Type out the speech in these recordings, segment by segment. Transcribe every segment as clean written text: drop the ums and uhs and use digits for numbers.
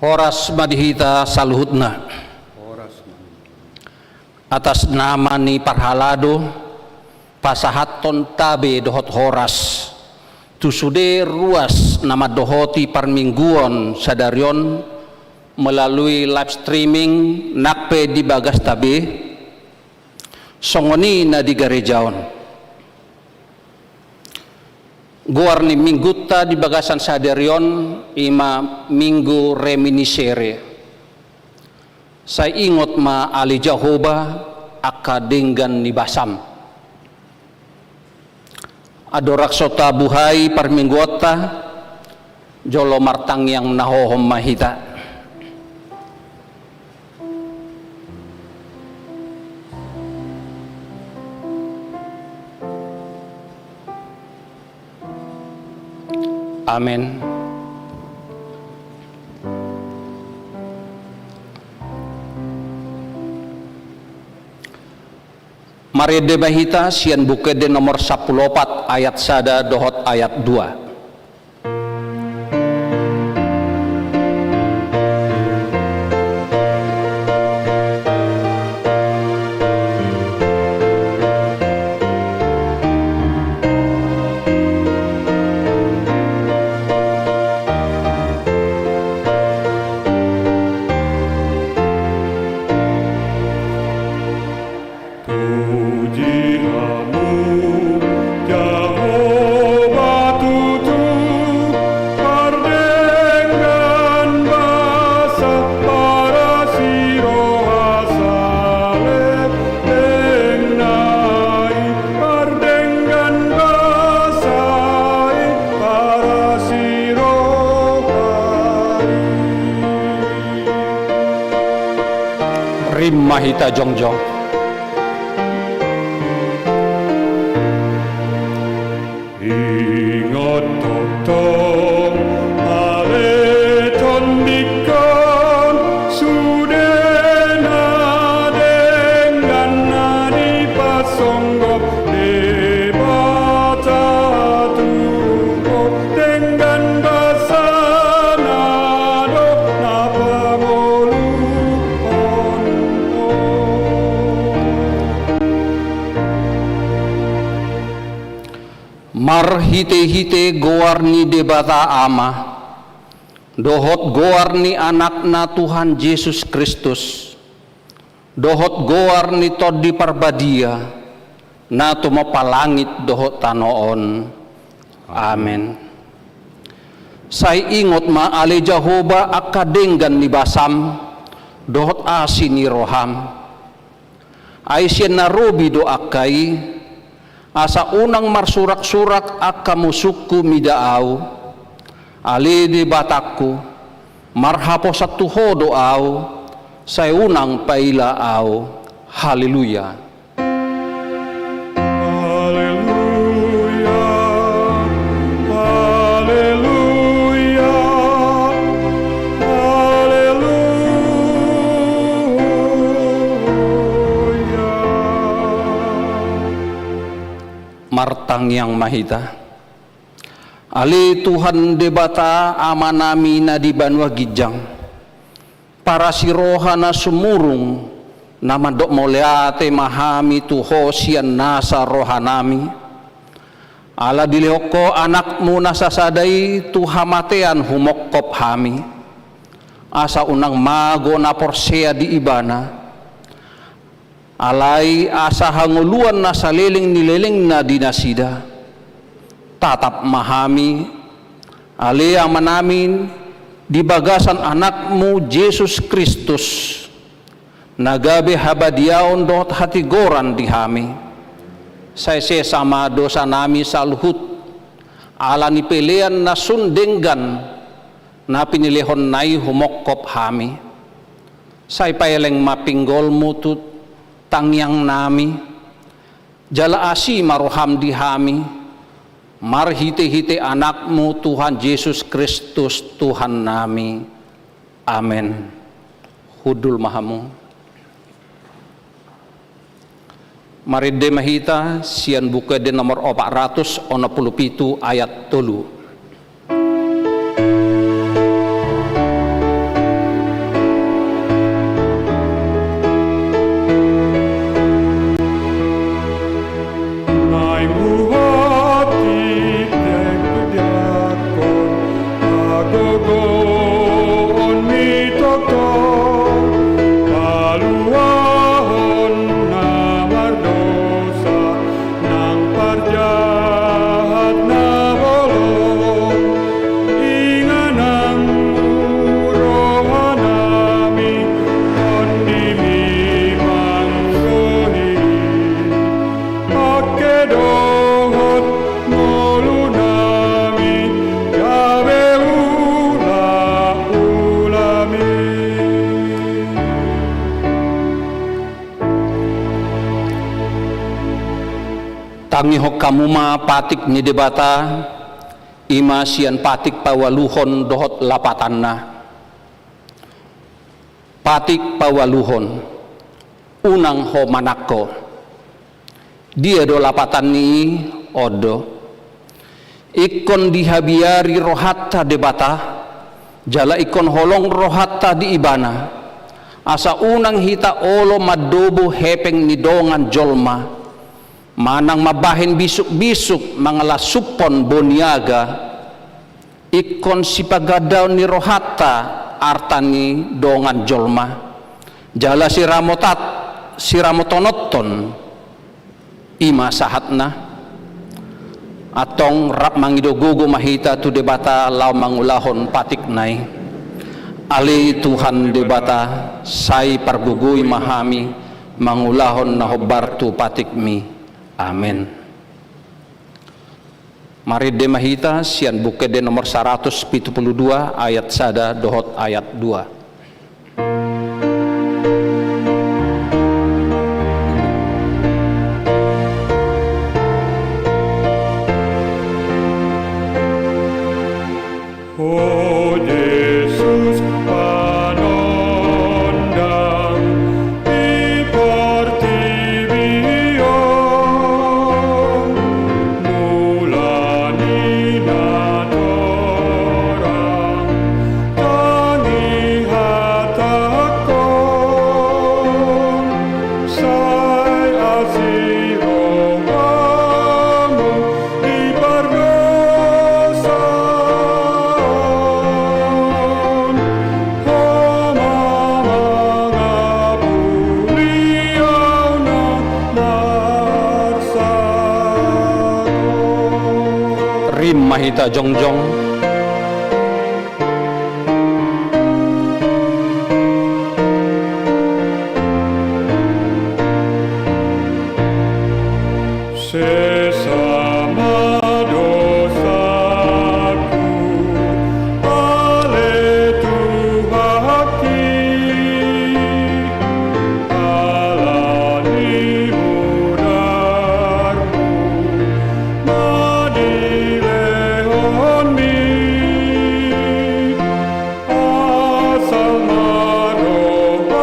Horas madihita saluhutna atas nama ni parhalado pasahaton tabe dohot horas tusude ruas nama dohoti parmingguon sadarion melalui live streaming nakpe di bagas tabe songoni na di garejaon guarni mingguta di bagasan sadarion ima minggu reminiscere saya ingot ma ali Jehovah akadenggan ni basam adorak sota buhai parmingguota jolo martang yang nahohom mahita amin. Mari debahita sian bukede nomor 14 ayat sada dohot ayat 2. Mahita jongjong ingat totong ale tondikan sudena dengan nadi pasonggop debata tuko dengan basana do napangolu mar hite-hite goarni debata ama dohot goarni anakna Tuhan Yesus Kristus dohot goarni todi parbadia na tumapalangit dohot tanoon amen. Say ingot ma ale Jehovah akadenggan ni basam dohot asin ni roham ay siya narubi do akay asa unang marsurak-surak akamusuku midaaw ali di batakku marhapo sa tuho doaw sa unang pailaaw. Haleluya. Haleluya, haleluya, haleluya. Martang yang mahita ali Tuhan debata amanami na di banwa gijang para sirohana sumurung nama dok moleate mahami tuho sian nasa rohanami ala dilihoko anakmu nasasadai tuhamatean humokop hami asa unang mago na porsea di ibana alai asa hanguluan na saliling nililing na dinasida tatap mahami ali ang manamin di bagasan anakmu Yesus Kristus nagabe habadiaon dohot hatigoran di hami say sama dosa nami sa luhut ala ni pilihan na sundenggan na pinilihon nai humokop hami say paileng mapinggol mutut tangyang nami jala asi maroham di hami marhite-hite anakmu Tuhan Yesus Kristus Tuhan nami amen. Hudul mahamu mari demahita sian buka di nomor 467 ayat 3. Pangihok kamuma patik ni debata ima sian patik pawaluhon dohot lapatanna. Patik pawaluhon unang ho manako. Dia do lapatan ni odo. Ikon dihabiari rohatta debata jala ikon holong rohatta di ibana. Asa unang hita olo madobo hepeng ni dongan jolma. Manang mabahin bisuk-bisuk mga lasupon boniaga. Ikon sipagadaw ni rohatta artani dongan jolma. Jala siramotonoton ima sahatna. Atong rap mangidogugo mahita tu debata law mangulahon patik nai. Ali Tuhan debata say parguguy mahami mangulahon na hobar tu patik mi. Amin. Mari de mahita sian bukede nomor 172 ayat sada dohot ayat 2. Oh Yesus panondang di Portibio mulani natorang tangi hatakon say asiro kamu di Bardosa. Rim mahita jongjong. Sesama dosaku, ale Tuhaki, alani mudarmu, madilehonmi, asal marohaku,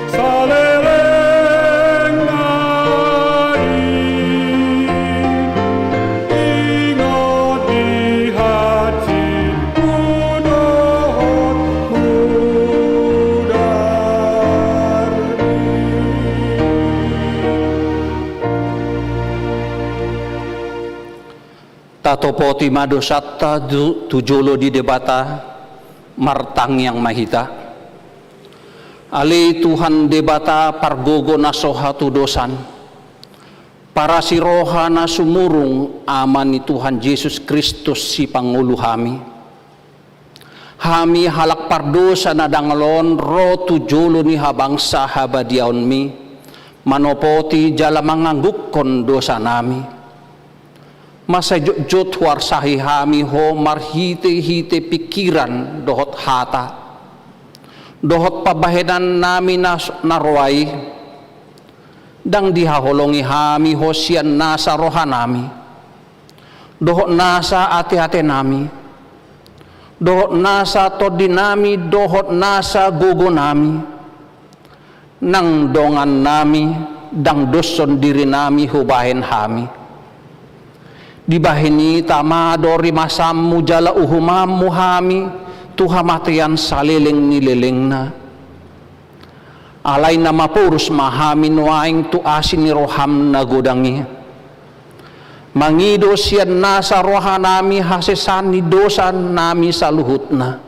salelengai. Ingat di hatiku dohot mudarmi. Tatopoti madosatta tujolo di debata martang yang mahita. Ali Tuhan debata pargogo nasohatu dosan. Para siroha na sumurung aman ni Tuhan Yesus Kristus si Pangulo hami. Hami halak pardosa na dangalon ro tujolo ni habangsa habadiaon mi. Manopoti jala manganggukon dosa nami. Masajot warsahi hami ho marhite-hite pikiran dohot hata. Dohot pabahenan nami narway. Dang dihaholongi hami ho sian nasa roha nami. Dohot nasa ate-ate nami. Dohot nasa todi nami, dohot nasa gugo nami. Nang dongan nami, dang doson diri nami hubahen hami. Dibahini tamadori masammu jala uhumammu hami tuhamatian saliling nililing na. Alay na mapurus mahamin waing tu asin ni roham na gudangi. Mangido siyan nasa roha nami hasesan ni dosan nami sa luhut na.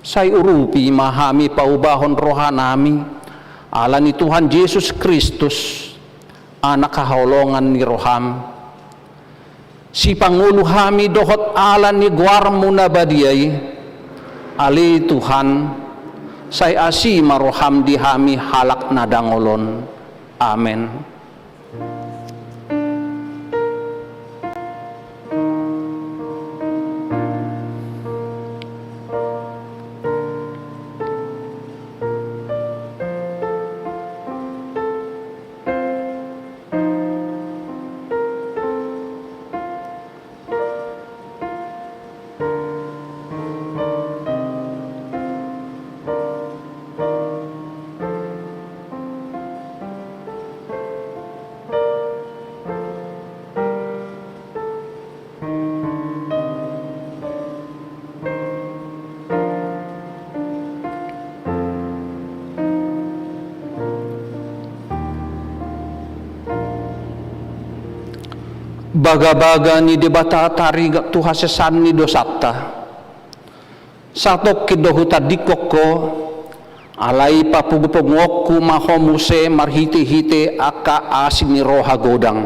Say urupi mahami paubahon roha nami. Ala ni Tuhan Yesus Kristus anak kaholongan ni roham. Si Pangulo hami dohot ala ni guarmu na badiyay. Ali Tuhan say asi maroham di hami halak na dangolon. Amen. baga-baga ni debata tariga tu hasesan ni dosata satok kidohuta dikoko alai papugupungoku mahomuse marhite-hite aka asin ni roha godang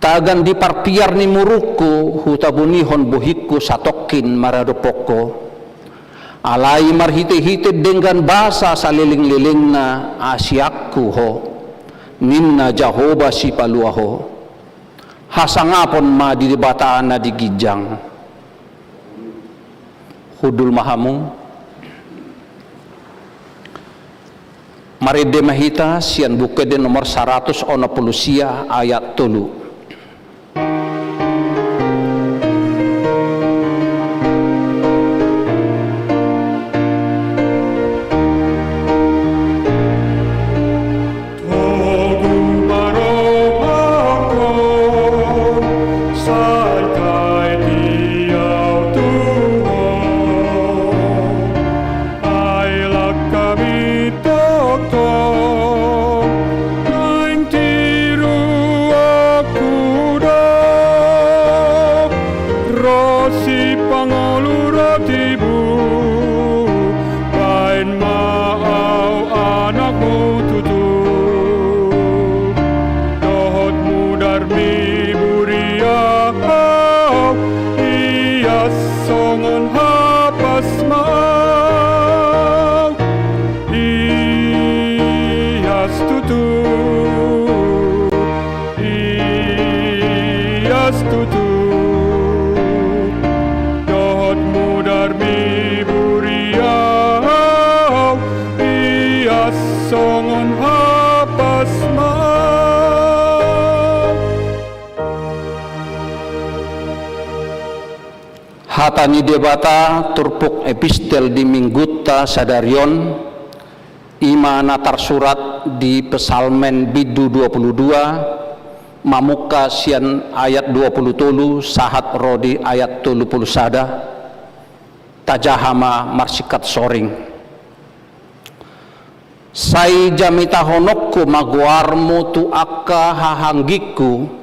tagan di parpiar ni muruku hutabunihon buhikku satokin maradopoko alai marhite-hite dengan bahasa saliling-liling na asyakku ho ninna Jahoba si paluaho hasangapon ma di debataan na digijang hudul mahamu maride mahita sian bukede nomor 100 sia ayat 3 hatani debata turpuk epistel di minggutta sadarion ima natar surat di pesalmen bidu 22 mamuka sian ayat 20 tulu sahat rodi ayat 30 sada tajahama marsikat soring sai jamita honokku maguarmu tu akka hahanggiku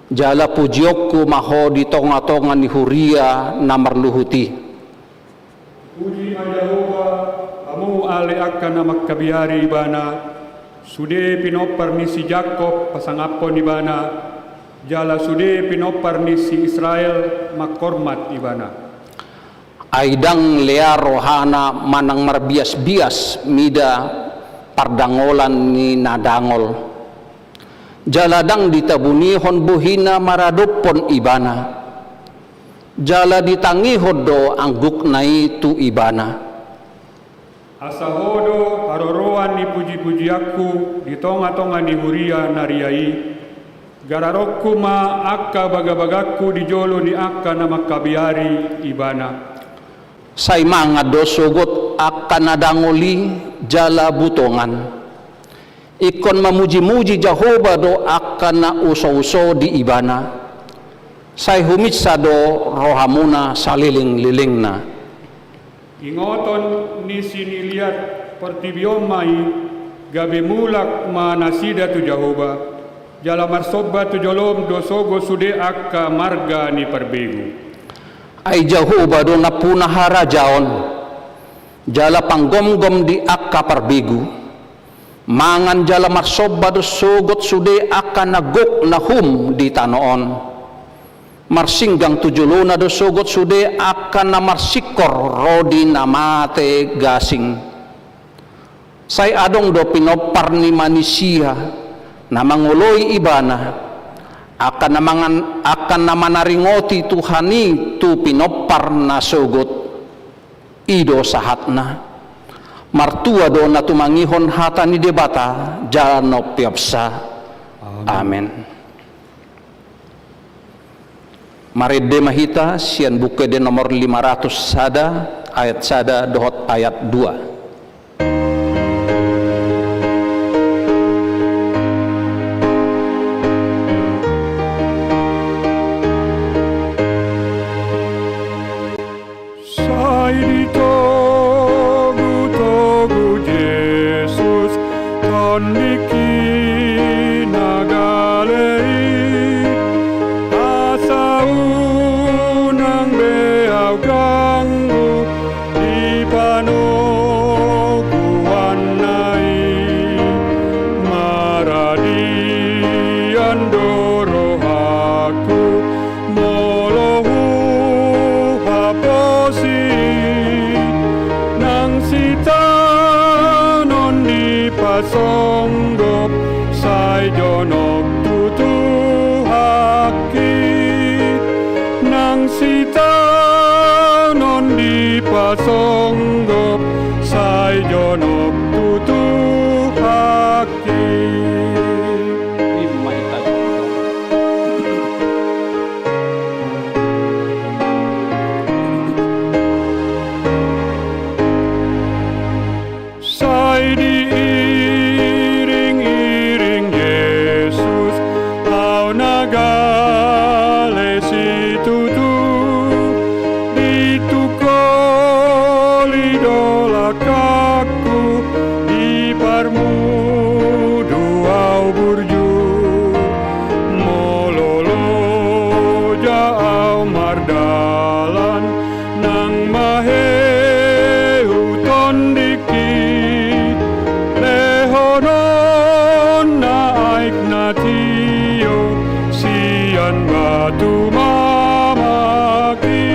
jala pujiokku maho di tonga-tonga ni huria namar luhuti Puji Jahoba amu ale akan nama kabiari ibana sude pinopar nisi Jakob pasangapon ibana jala sude pinopar nisi Israel makormat ibana aidang lea rohana manang marbias-bias mida pardangolan ni nadangol jaladang ditabunihon buhina maradopon ibana jala ditangi hodo angguk nai tu ibana asahodo haroroan ni puji-puji aku di tonga-tonga ni huria nariai gararokku ma akka baga-bagaku di jolo ni akka nama kabiari ibana say mga dosogot akan nadangoli jala butongan ikon mamuji-muji Jahoba do akan na uso-uso di ibana say humitsa do rohamuna saliling-liling na ingoton ni siniliat pertibiomai gabe mulak manasida tu Jahoba jala marsoba tu jolom dosogo sude akka marga ni perbegu ay Jahoba do napunahara jaon jala panggom-gom di akka perbegu mangan jala marsoba do sugot sude akan nagok nahum di tanoon marsinggang tujuluna do sugot sude akan na marsikor rodi namate gasing say adong do pinopar ni manisia na manguloy ibana akan na manaringoti tuhani tu pinopar na sugot ido sahatna martua do na tumangihon hata ni debata jano piapsa amen maride mahita sian bukede nomor 500 sada ayat sada dohot ayat 2 Niki nagalei pasonggop say jonok tutuhaki nang sitaw non di pasonggop say jonok tutuhaki. Imay tayo. Say diiring-iring Yesus au nagale si tutu ditukol idolakaku di parmudu au burju mololo jau mardalan nang maheu tondiki lehonon naik natio sian batu mamaki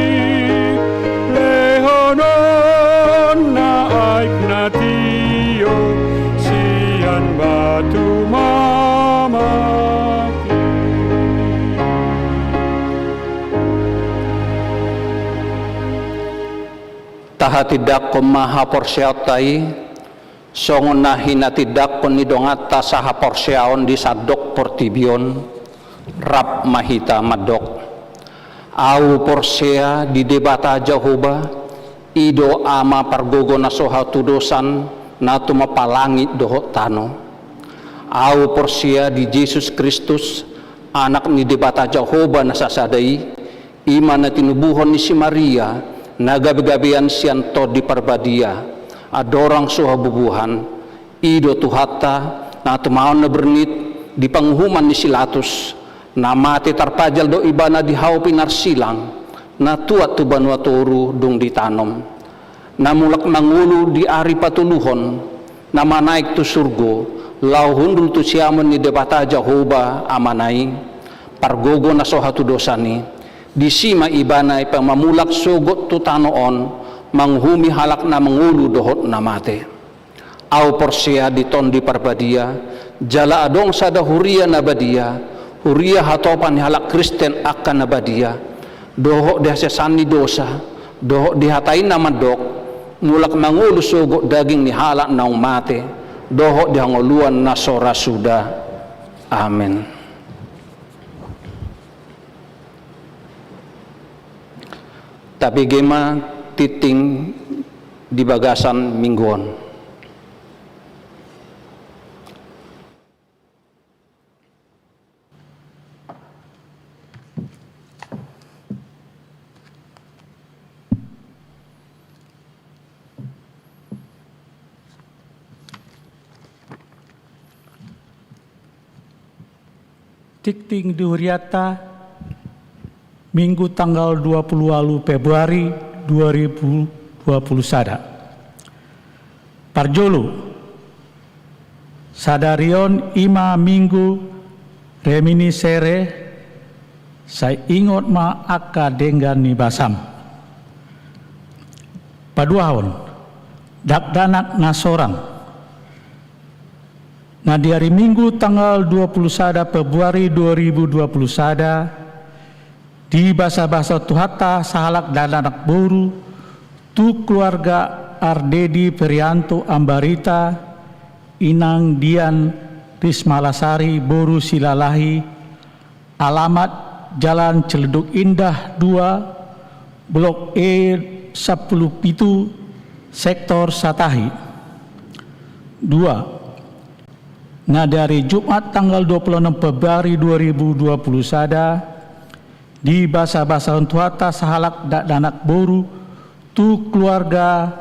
lehonon naik natio sian batu mamaki. Taha tidak ko maha porsiautai songon nahina tidak ko nidongata saha porsiaon di sadok portibion rap mahita madok au porsia di debata Jehovah ido ama pargogo na soha tudosan na tumapalangit doho tano au porsia di Yesus Kristus anak ni debata Jehovah na sasadai iman na tinubuhon ni si Maria nagabi-gabian sianto di parbadia adorang soha bubuhan ido tuhata na tumaon na bernit di panghuman ni Silatus na mati tarpajal do ibana di hau pinarsilang na tuat tu banua toru dung ditanom na mulak mangulu di ari patuluhon na manaik tu surgo lau hundul tu siamon ni debata Jehovah amanai pargogo na soha tu dosani di sima ibanay pamamulak sugot tu tanoon manghumi halak na mangulu dohot na mate au porsia di ton di parbadia jala adong sada huria na badia huria hatopan halak Kristen akan na badia dohot dihasesani dosa dohot dihatain na madok mulak mangulu sugot daging ni halak na mate dohot dihangoluan na sora suda. Amen. Tapi gema titing di bagasan mingguan. Tikting di Huriata Minggu tanggal 20 Februari 2020 sada. Parjolo sadarion ima minggu remini sere saya ingot ma akka dengan ni basam. Paduahon dakdanak nasorang. Nah di hari Minggu tanggal 20 sada Februari 2020 sada di bahasa-bahasa tuhata sahalak dan anak boru tu keluarga Ardedi Perianto Ambarita Inang Dian Rismalasari Boru Silalahi alamat Jalan Celeduk Indah 2 Blok E 10 Pitu Sektor Satahi 2. Nah dari Jumat tanggal 26 Februari 2020 sada di bahasa-bahasa Tuhata sahalak danak boru tu keluarga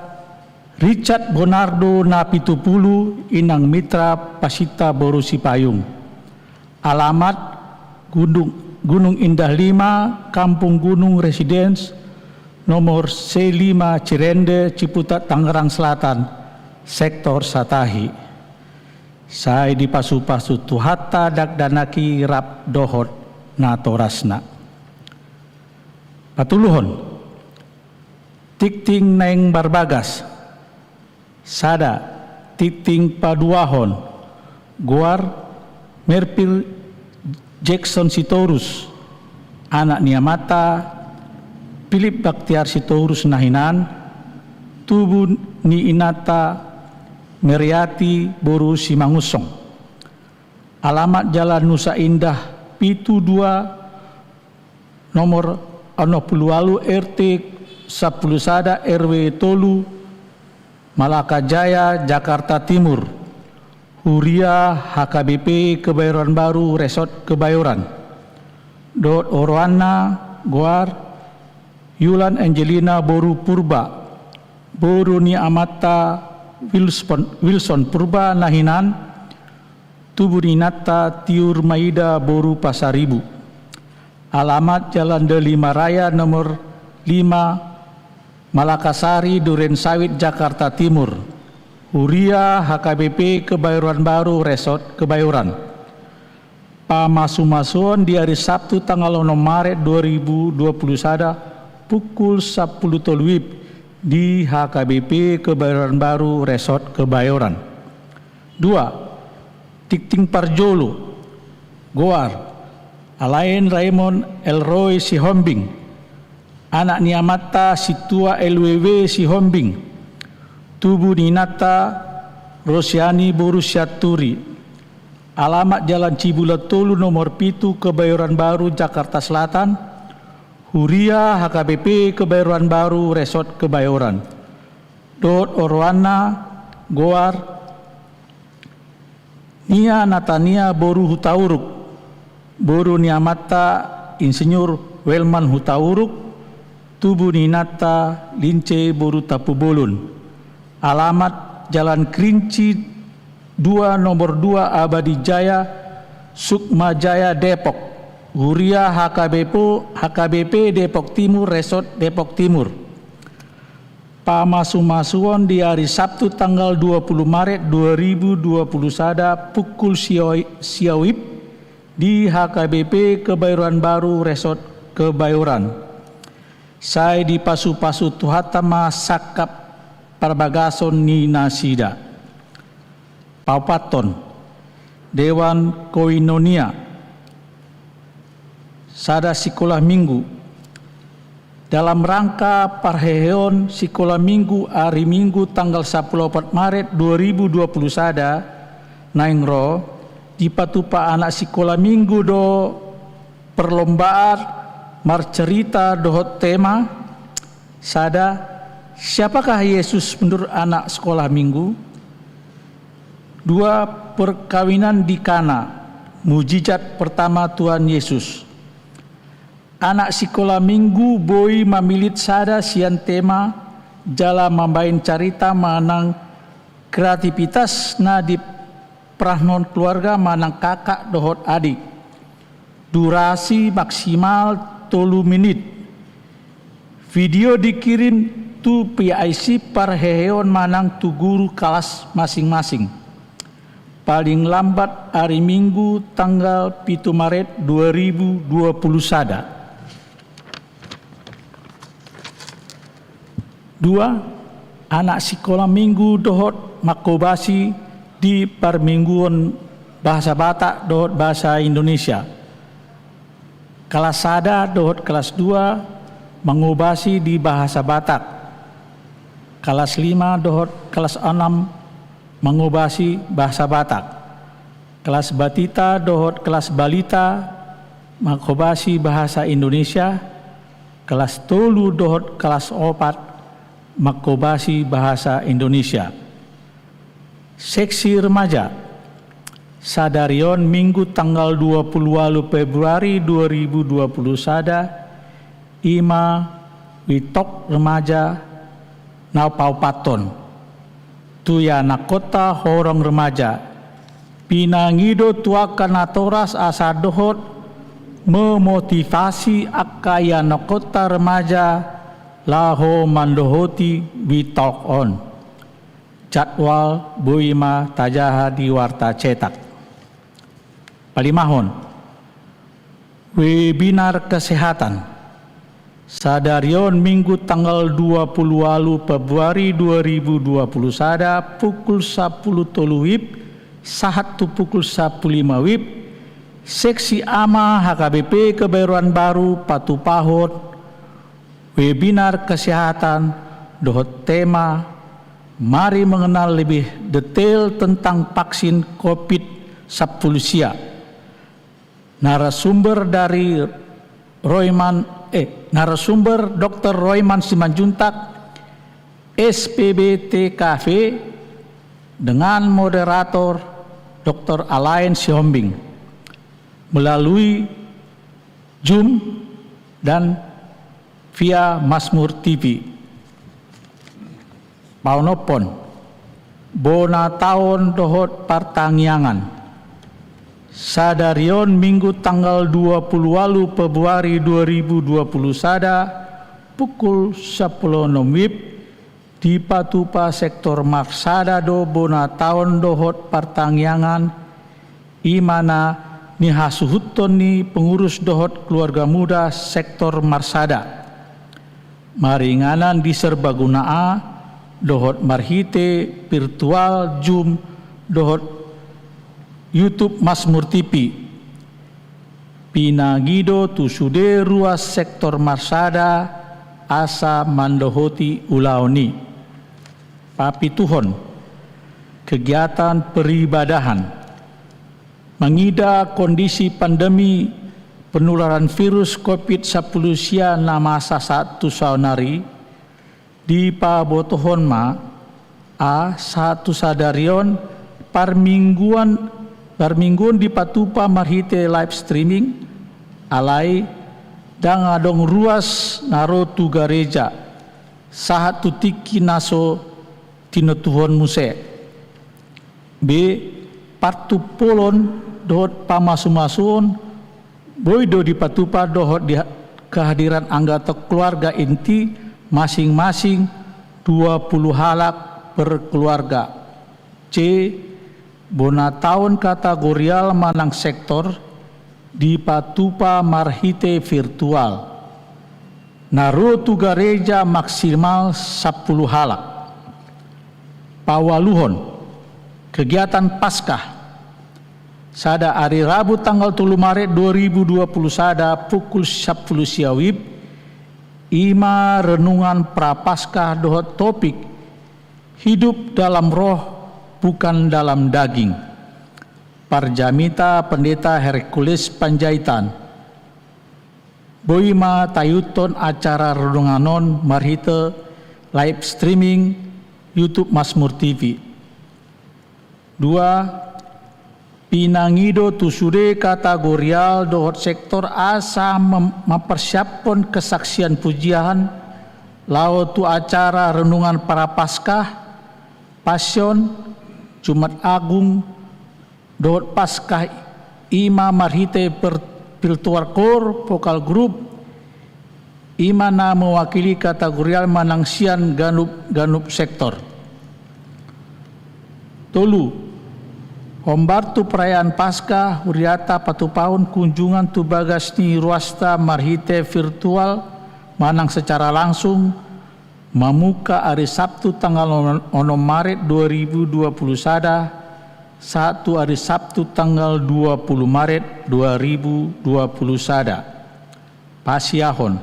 Richard Bonardo Napitupulu Inang Mitra Pasita Boru Sipayung alamat Gunung Indah 5 Kampung Gunung Residence nomor C5 Cirende Ciputat Tangerang Selatan Sektor Satahi saya di pasu-pasu Tuhata dakdanaki rap dohot natorasna patuluhon tikting neng barbagas sada Titing Paduahon, Goar Merpil Jackson Sitorus, anak Niamata Philip Baktiar Sitorus Nahinan, Tubu ni Inata Meriati Boru Simangusong. Alamat Jalan Nusa Indah Pitu 2 nomor 68 RT 10 Sada RW Tolu Malaka Jaya Jakarta Timur. Huria HKBP Kebayoran Baru Resort Kebayoran. Dot Orwana Goar Yulan Angelina Boru Purba, Boru Ni Amata Wilson Purba Nahinan, Tubuninata Tiur Maida Boru Pasaribu. Alamat Jalan Delima Raya nomor 5 Malakasari Duren Sawit Jakarta Timur. Huria HKBP Kebayoran Baru Resort Kebayoran. Pamasumasuan di hari Sabtu tanggal 6 Maret 2021 pukul 10 tolwib di HKBP Kebayoran Baru Resort Kebayoran. 2. Titing Parjolo, Goar, Alain Raymond Elroy Sihombing, anak Niamata Situa LWW Sihombing, Tubu Ninata Rosiani Borusyaturi. Alamat Jalan Cibulatolu nomor 7 Kebayoran Baru Jakarta Selatan. Huria HKBP Kebayoran Baru Resort Kebayoran. Dot Orwana Goar Nia Natania Boru Hutauruk, Boru Niamata Insinyur Welman Hutauruk, Tubu Ninata Lince Boru Tapubolun. Alamat Jalan Kerinci 2 nomor 2 Abadi Jaya Sukma Jaya Depok. Huria HKBP Depok Timur Resort Depok Timur. Pamasumasuan di hari Sabtu tanggal 20 Maret 2021 pukul siawib di HKBP Kebayoran Baru Resort Kebayoran. Saya di Pasu-Pasu Tuhatama Sakap Parbagason ni Nasida. Paupaton Dewan Koinonia Sada Sekolah Minggu dalam rangka parheheon Sekolah Minggu hari Minggu tanggal 14 Maret 2020 sada naingro di patupa anak Sekolah Minggu do perlombaan marcerita dohot tema sada siapakah Yesus menurut anak sekolah minggu. 2. Perkawinan di Kana, mujizat pertama Tuhan Yesus. Anak sekolah minggu boi mamilit sada sian tema jala mambain carita manang kreativitas na di prahnon keluarga manang kakak dohot adik. Durasi maksimal 3 menit. Video dikirim tu PIC parheheon manang tu guru kelas masing-masing. Paling lambat hari Minggu tanggal 7 Maret 2020 sada. 2. Anak sekolah minggu dohot makobasi di permingguan bahasa Batak dohot bahasa Indonesia. Kelas sada dohot kelas 2 mengobasi di bahasa Batak. Kelas 5 dohot kelas 6 mengobasi bahasa Batak. Kelas batita dohot kelas balita mengobasi bahasa Indonesia. Kelas 3 dohot kelas 4 makobasi bahasa Indonesia. Seksi remaja Sadarion Minggu tanggal 20 Februari 2020 sada Ima Witok remaja Napaupaton Tuya Nakota horong remaja Pinangido tuakan atoras asa dohot memotivasi akaya nakota remaja laho mandohoti witok on. Jadwal Buima Tajaha di Warta Cetak. Palimahon webinar kesehatan Sadarion Minggu tanggal 20 Februari 2020 sada pukul 10 WIB sahatu pukul 15 WIB Seksi AMA HKBP Kebayoran Baru Patu Pahot webinar kesehatan dohot tema mari mengenal lebih detail tentang vaksin COVID-19. Narasumber dari narasumber Dr. Royman Simanjuntak, SPB TKV, dengan moderator Dr. Alain Sihombing melalui Zoom dan via Mazmur TV. Paunopon, bona tahun dohot partangyangan. Sadarion Minggu tanggal 20 Februari 2020 sada pukul 10 WIB di Patupa sektor Marsada do bona tahun dohot partangyangan imana ni hasuhuton ni pengurus dohot keluarga muda sektor Marsada maringanan di serbagunaa dohot marhite virtual Zoom dohot YouTube Mazmur TV. Pinagido tusude ruas sektor Marsada asa mandohoti ulaoni. Papituhon kegiatan peribadahan mengida kondisi pandemi penularan virus COVID-19 na masa satu saunari di pabotohon ma satu sadarion parmingguan di Patupa marhite live streaming alai dan adong ruas naro tu gareja sahat tutiki naso tinutuhon muse b partu polon dohot pamasumasuon boido di Patupa dohot di kehadiran anggota keluarga inti masing-masing 20 halak per keluarga. C. Bona tahun kategorial manang sektor di Patupa marhite virtual. Naru tu gareja maksimal 10 halak. Pawaluhon kegiatan Paskah sada hari Rabu tanggal 3 Maret 2020 sada pukul 10 siawib ima renungan prapaskah dohot topik hidup dalam roh bukan dalam daging. Parjamita Pendeta Hercules Panjaitan. Boima tayuton acara renunganon marhite live streaming YouTube Mazmur TV. 2. Pinangido tusude kategorial dohot sektor asa mempersiapkan kesaksian pujian lao tu acara renungan prapaskah Pasion Jumat Agung dohot Paskah ima marhite virtual core vokal group imana mewakili kategorial manangsian ganup sektor. Tolu Hombartu perayaan Paskah huriata patupaun kunjungan tu bagas ni ruasta marhite virtual manang secara langsung mamuka hari Sabtu tanggal 6 Maret 2020 sada satu hari Sabtu tanggal 20 Maret 2020 sada. Pasiahon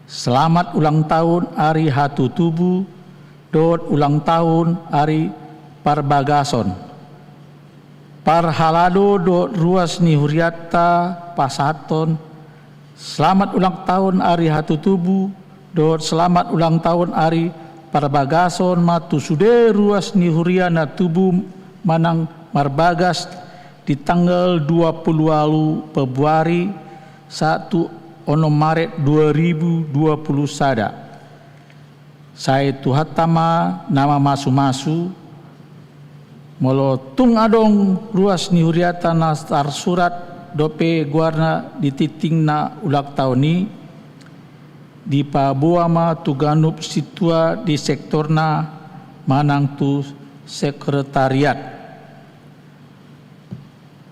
selamat ulang tahun hari Hatu Tubuh dot ulang tahun hari Parbagason Parhalado dot ruas ni huriata pasaton selamat ulang tahun hari Hatu Tubuh dot selamat ulang tahun hari Parbagason matu sude ruas ni huriana tubuh manang marbagas di tanggal 20 Februari 1 Maret 2020 sada. Saya tuhatama nama masu-masu molotung adong ruas ni huriata nastar surat dope guarna di titing na ulak tahun ni di pabuama tu ganup situa di sektorna manang tu sekretariat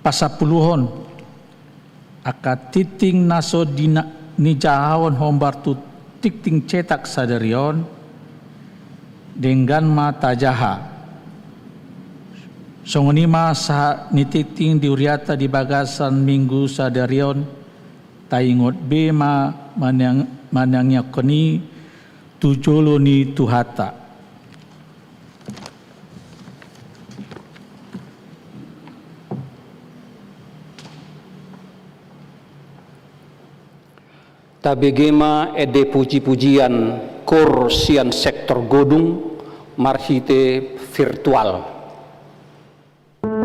pasapuluhon aka titing naso ni jahawon hombar tu tikting cetak sadarion dengan mata jaha. Songonima sa nititing diuriata di bagasan minggu sadarion taingot bema manangnya koni tujolo ni tuhata. Tabegema ede puji-pujian kursian sektor godung marhite virtual. We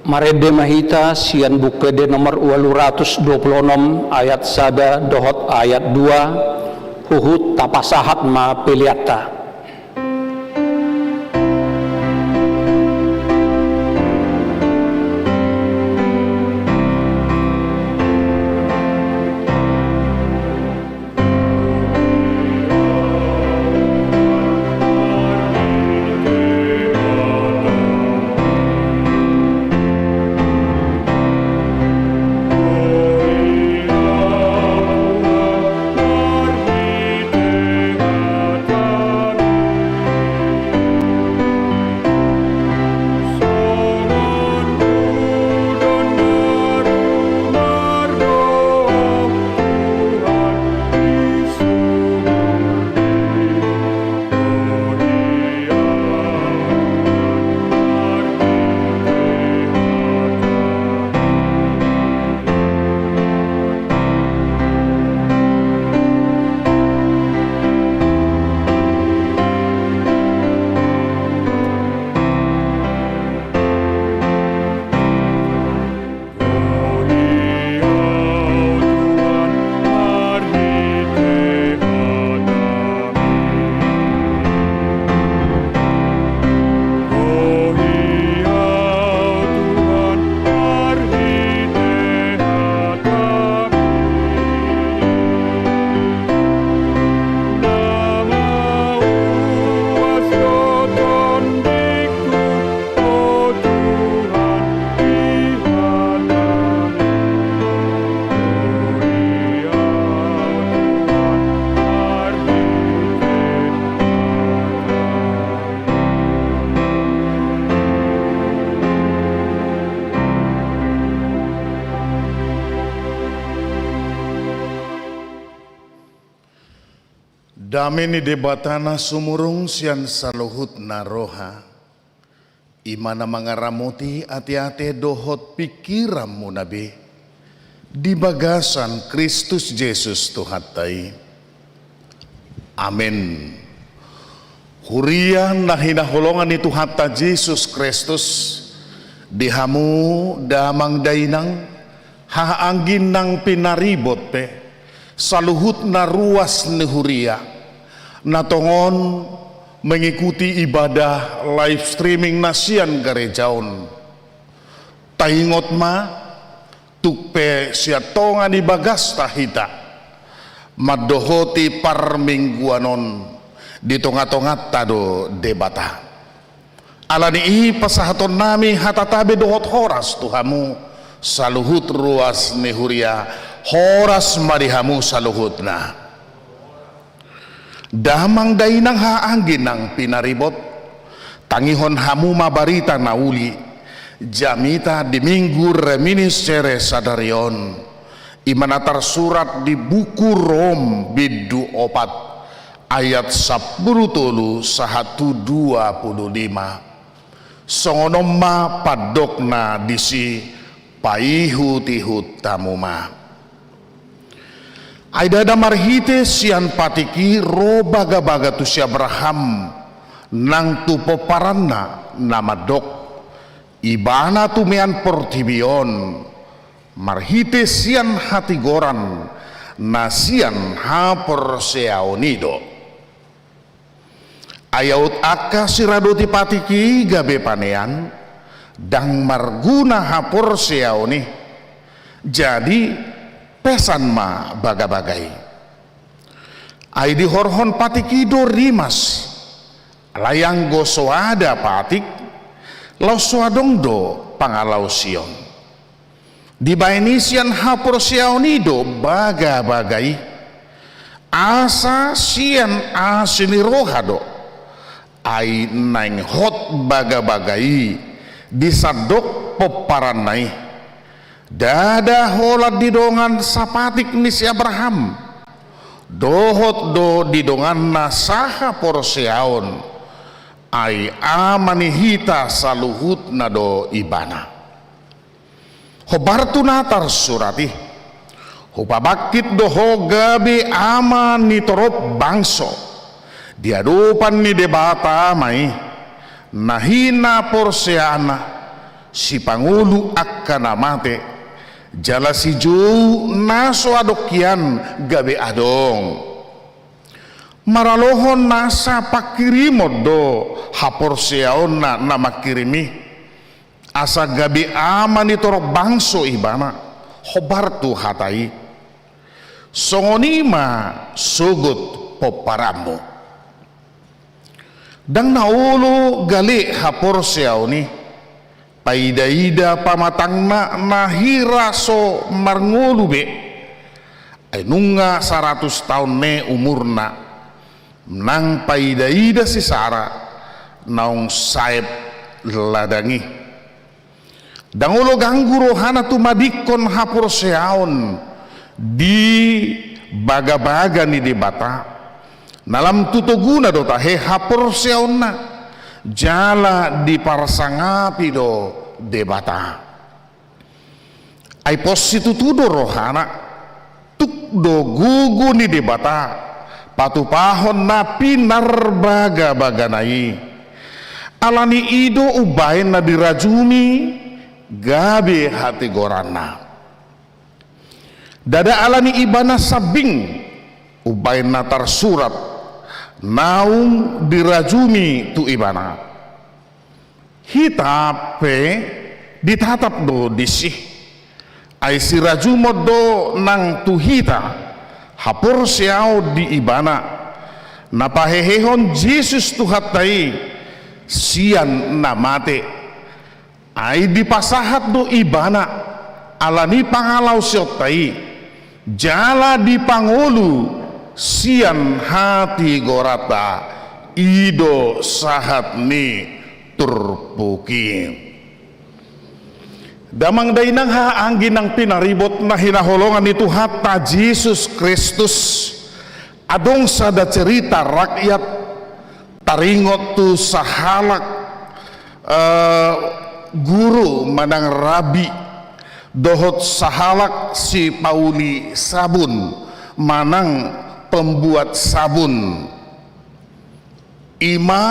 Marede mahita sian bukede nomor 826 ayat 1 dohot ayat 2 huhut tapasahat ma peliata. Dameni debatana sumurung sian saluhut naroha. Imana mangaramuti ati-ati dohot pikiramu nabi. Di bagasan Kristus Yesus Tuhatai. Amin. Hurian nahina holongan itu hatta Yesus Kristus. Dihamu damang dainang haanggin nang pinaribot pe. Saluhut na ruas ni huria. Natongon mengikuti ibadah live streaming nasian garejaon. Taingot ma tukpe siatongan di bagas tahita. Madohoti parmingguanon di tongat-tongat tado debata. Alani pasahaton nami hatatabe dohot horas tuhamu saluhut ruas ni huria horas marihamu saluhut na. Damang dainang haanggin ng pinaribot, tangihon hamu mabarita na uli, jamita di minggu reminiscere sadarion, imanatar surat di buku Rom bidu 4 ayat 10 sahatu 25. Songonomma padokna disi paihut-ihut tamuma. Aidada marhite sian patiki ro baga-baga tu si Abraham nang tu poparanna nama dok ibana tu mean portibion marhite sian hati goran nasian hapor seaonido ayaut akka siradoti patiki gabe panean dang marguna hapor seaoni jadi pesan ma baga-bagai. Aidi horhon patikido rimas. Layang gosoada patik. Lau suadongdo pangalau sion. Di bainisian hapur siaonido baga-bagai. Asa sian asinirohado. Ai naing hot baga-bagai. Disadok peparanai. Dada holat didongan sapatik ni si Abraham dohot do didongan nasaha porseaon ai amanihita saluhut na do ibana hobartu natar surati hupabakit do hogabi ama ni torop bangso diadupan ni debata mai nahina porseana si Pangulo akka namate jala si Joe naso adokyan gabi adong maralohon nasa pakirimod do haporseaon na makirimi asa gabi aman itorok bangso ibana hobartu hatai songonima sugut poparamu dang naulo gali haporseaw ni paida-ida pamatangna nahiraso marngulube ay nunga 100 tahun ne umurna nang paida-ida si Sara naung saib ladangi dangulo ganggu rohana tumadikon haporseaon di baga-baga ni debata nalam tutuguna do tahe haporseaon na jala di parsangapi do debata ay positutudo rohana tuk do gugu ni debata patupahon na pinarbaga-baga nai alani ido ubain na dirajumi gabi hati gorana dada alani ibana sabing ubain na tarsurat naung dirajumi tu ibana hitape ditatap do disih ay si rajumod do nang tuhita hapor siyaw di ibana napahehehon Jesus tuhatay siyan na mate ay dipasahat do ibana alani pangalaw siyot tay jala di Pangulo siyan hati gorata ido sahat ni turpuki damang dainang haanggi ng pinaribot na hinaholongan ni Tuhata Jesus Kristus adong sada cerita rakyat taringot tu sahalak guru manang rabi dohot sahalak si Pauli sabun manang pembuat sabun ima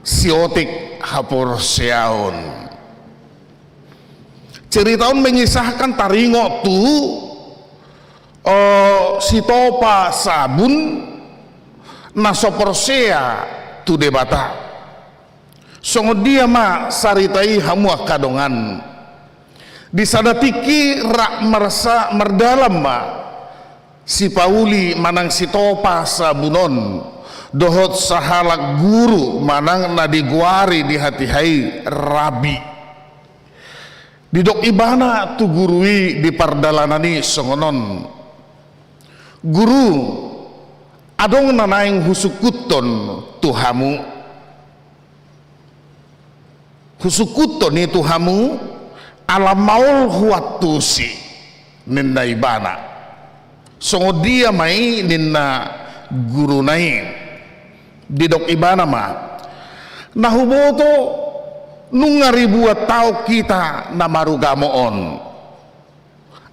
siotik haporseaon ceritaon mengisahkan taringo tu si topa sabun nasoporsea tu debata songo dia ma saritai hamua kadongan disadatiki rak merasa merdalam ma si Pauli manang si topa sabunon dohot sahalak guru manang nadiguari di hati hai rabi didok ibana tu gurui di pardalanani songonon guru adong nanaing husukuton tuhamu husukuton ni tuhamu alam maul huatusi ninna ibana songo dia mai ninna guru nai didok ibana ma nahuboto nunga ribuat tau kita namarugamoon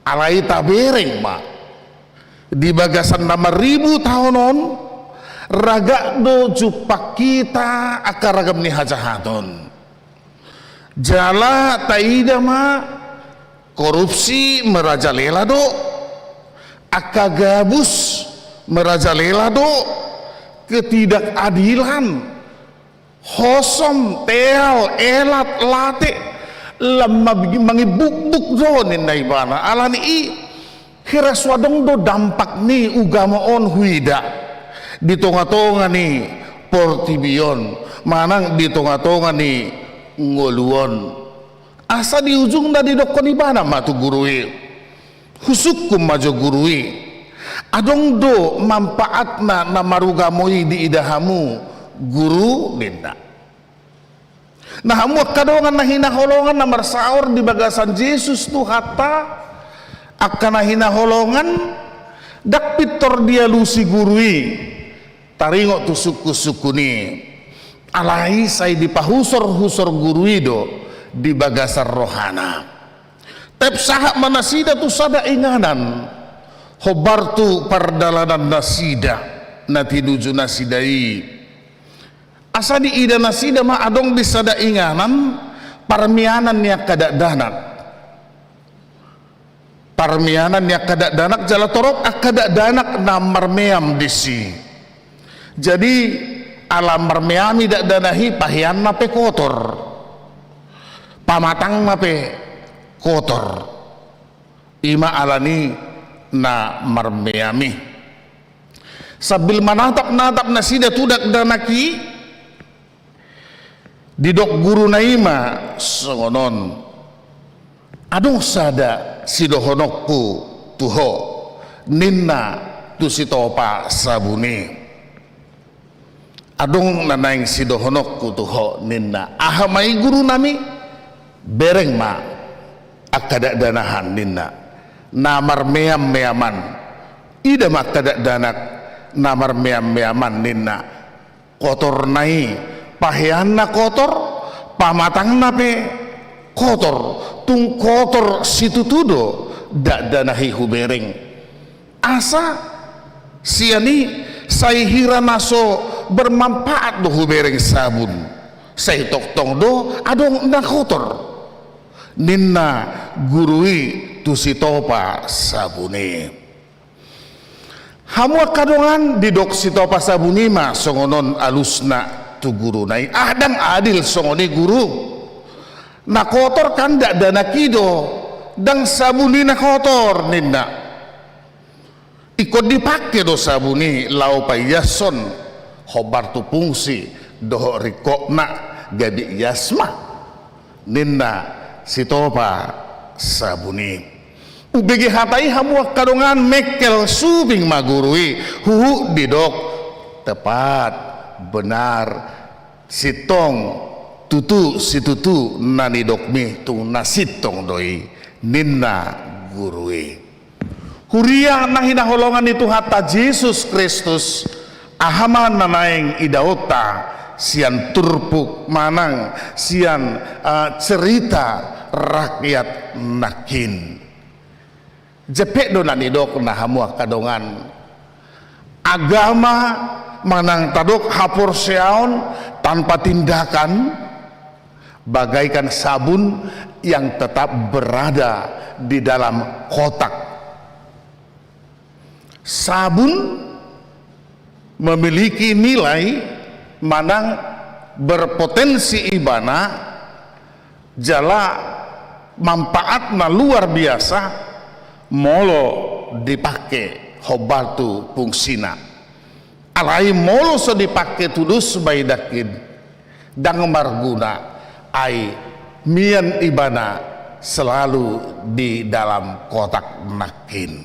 alai tabereng ma di bagasan nama 1000 tahunon raga do jupak kita akaragam ni hajahaton jala taida ma korupsi merajalela do akagabus merajalela do ketidakadilan hosom teal elat late lemma mangibuk-buk do ninay bana alani i hiraswadong do dampak ni ugamoon huida di tonga-tonga ni portibion manang di tonga-tonga ni ngoluon asa di ujung na di dokon ibana matu gurui husukum majo gurui adong do manfaat na marugamoi di idahamu guru ninda nah hamu kadongan na hinaholongan na marsaor di bagasan Jesus tu hatta akan na hinaholongan dak pitor dia lusi gurui taringo tu suku-suku ni alai say di pahusor-husor gurui do di bagasan rohana tep sahak manasida tu sada inganan hobartu pardalanan nasida natinuju nasidai asa di ida nasida ma adong di sada inganan parmianan niya kadadanak. Parmianan niya kadadanak jala torok kadadanak na marmeam disi. Jadi alam marmeami dadanahi pahian na pe kotor. Pamatang na pe kotor. Ima alani na marmeami. Sabil manatap-natap na sida tudak danaki didok guru na ima songonon. Adong sada sidohonokku tuho ninna tu sitopa sabuni. Adong nanaing sidohonokku tuho ninna ahamai guru nami bereng ma akada danahan ninna namar meam-meaman ida makada danak namar meam-meaman ninna kotor nai pahianna kotor pamatang nape kotor tung kotor situ tudo dak danahi hubereng asa siani sai hira naso bermanfaat do hubereng sabun sai toktong do adong na kotor ninna gurui tu sitopa sabune hamu kadongan didok sitopa sabuni ma songonon alusna tu guru nai adang adil songoni guru na kotor kan dak dana kido dang sabuni na kotor ninna ikut dipakai do sabuni lau payason hobar tu fungsi doh rikokna gabi yasma ninna sitopa sabuni ubegi hatai hamu kadongan mekel subing magurui huhu didok tepat benar sitong tutu situtu nani dokmi tu nasitong doi ninna gurui huria nahina holongan itu hatta Yesus Kristus ahaman nanaing idaota sian turpuk manang sian cerita rakyat nakin jepek do nani dok na hamuak kadongan agama manang tadok hapur seaon tanpa tindakan bagaikan sabun yang tetap berada di dalam kotak. Sabun memiliki nilai manang berpotensi ibana jala manfaatna luar biasa molo dipakai hobatu fungsina alai molo so dipakai tudus baidakin dang marguna ai mian ibana selalu di dalam kotak nakin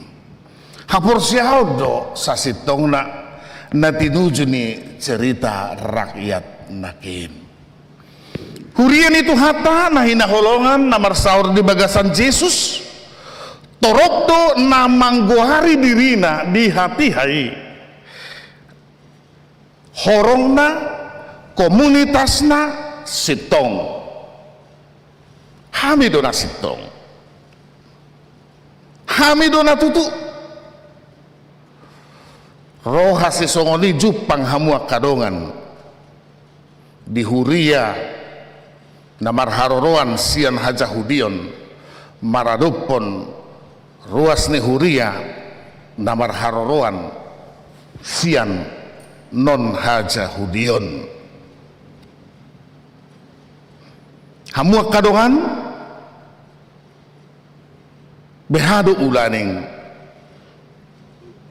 hapur siaudo sasitongna natinuju ni cerita rakyat nakin hurian itu hata nahina holongan namar saur di bagasan Yesus torokdo namanggohari dirina di hati hai horongna komunitasna sitong hamidona sitong hamidona tutu roha sisongoni jupang hamua kadongan di huria namar haroroan sian hajahudion maradupon ruas ni huria namar haroroan sian non hajahudion hamua kadongan behado ulaning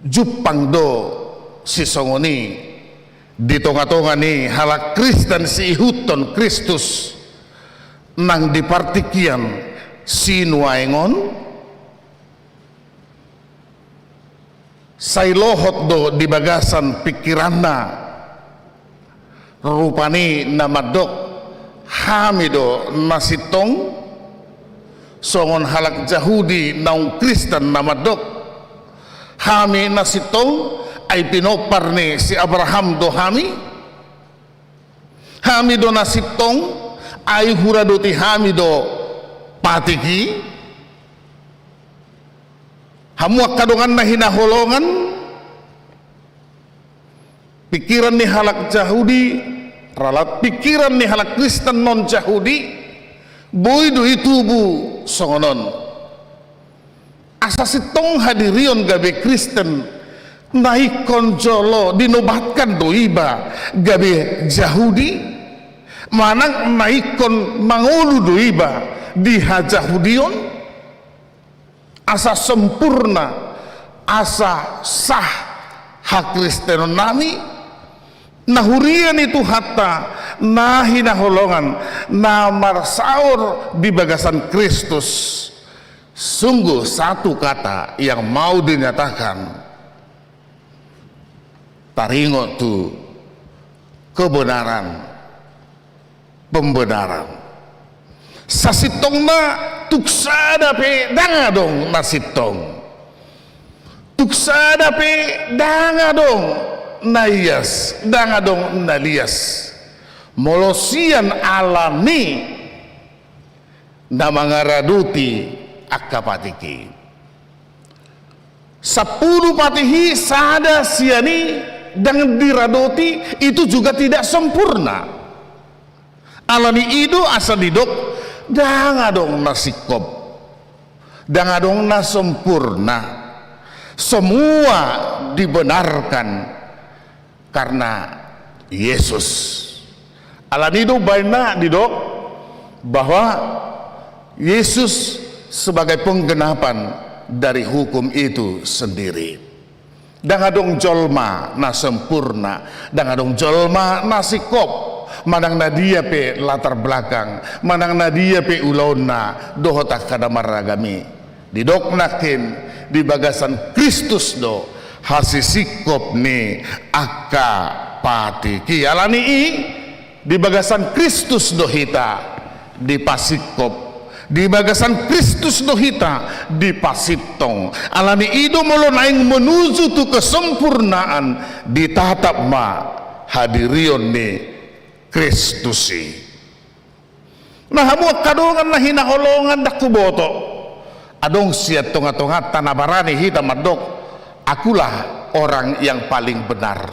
jupang do sisongoni di tonga-tonga ni halak Kristen si ihuton Kristus nang dipartikian sinuaengon sailohot do di bagasan pikiranna rupani namadok hamido nasitong songon halak Jahudi naung Kristen namadok hami nasitong ay pinopar ni si Abraham do hami do nasitong ay huradoti hami do patiki hamuak kadongan na hinaholongan pikiran ni halak Jahudi ralat pikiran ni halak Kristen non Jahudi boy do itubu songonon asa sitong hadirion gabe Kristen naikon jolo dinobatkan doiba gabe Yahudi manang naikon mangulu doiba di Jahudion asa sempurna asa sah hak Kristen nami nahurian itu hatta nahina holongan namar saur di bagasan Kristus. Sungguh satu kata yang mau dinyatakan taringo tu kebenaran pembenaran sasitong na tuksada pe danga dong nasitong tuksada pe danga dong nayas danga dong nalias molosian alami na mangaraduti akapatiki 10 patihi sada siani dan diradoti itu juga tidak sempurna alani itu asa didok dangadong nasikop dangadong na sempurna semua dibenarkan karena Yesus alani itu baina didok bahwa Yesus sebagai penggenapan dari hukum itu sendiri. Dangadong jolma na sempurna, dangadong jolma na sikop, manang na dia pe latar belakang, manang na dia pe ulona dohotak kada maragami. Didoknakin di bagasan Kristus do hasisikop ni akka pati kialani i di bagasan Kristus do hita di pasikop di bagasan Kristus dohita di pasitong alani ido molo naing menuju tu kesempurnaan ditatap ma hadirion ni Kristusi nah hamu kadongan na hinaholongan dakuboto adong siat tonga-tonga tanabarani hita madok akulah orang yang paling benar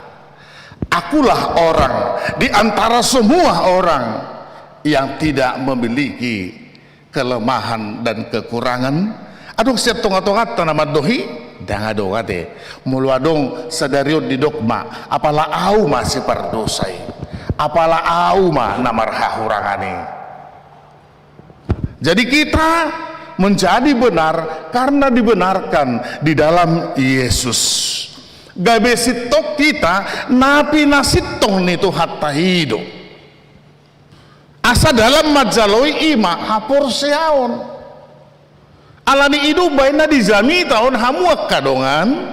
akulah orang di antara semua orang yang tidak memiliki kelemahan dan kekurangan adong siap tonga-tonga tanama dohi danga dongate mulu adong sadario di dogma apalah au masih pardosai apalah au ma namar hahurangane jadi kita menjadi benar karena dibenarkan di dalam Yesus gabe sitok kita napi nasitong nito hatta hidup asa dalam majaloi ima hapor seaon alani idu baina di jami tahun hamuak kadongan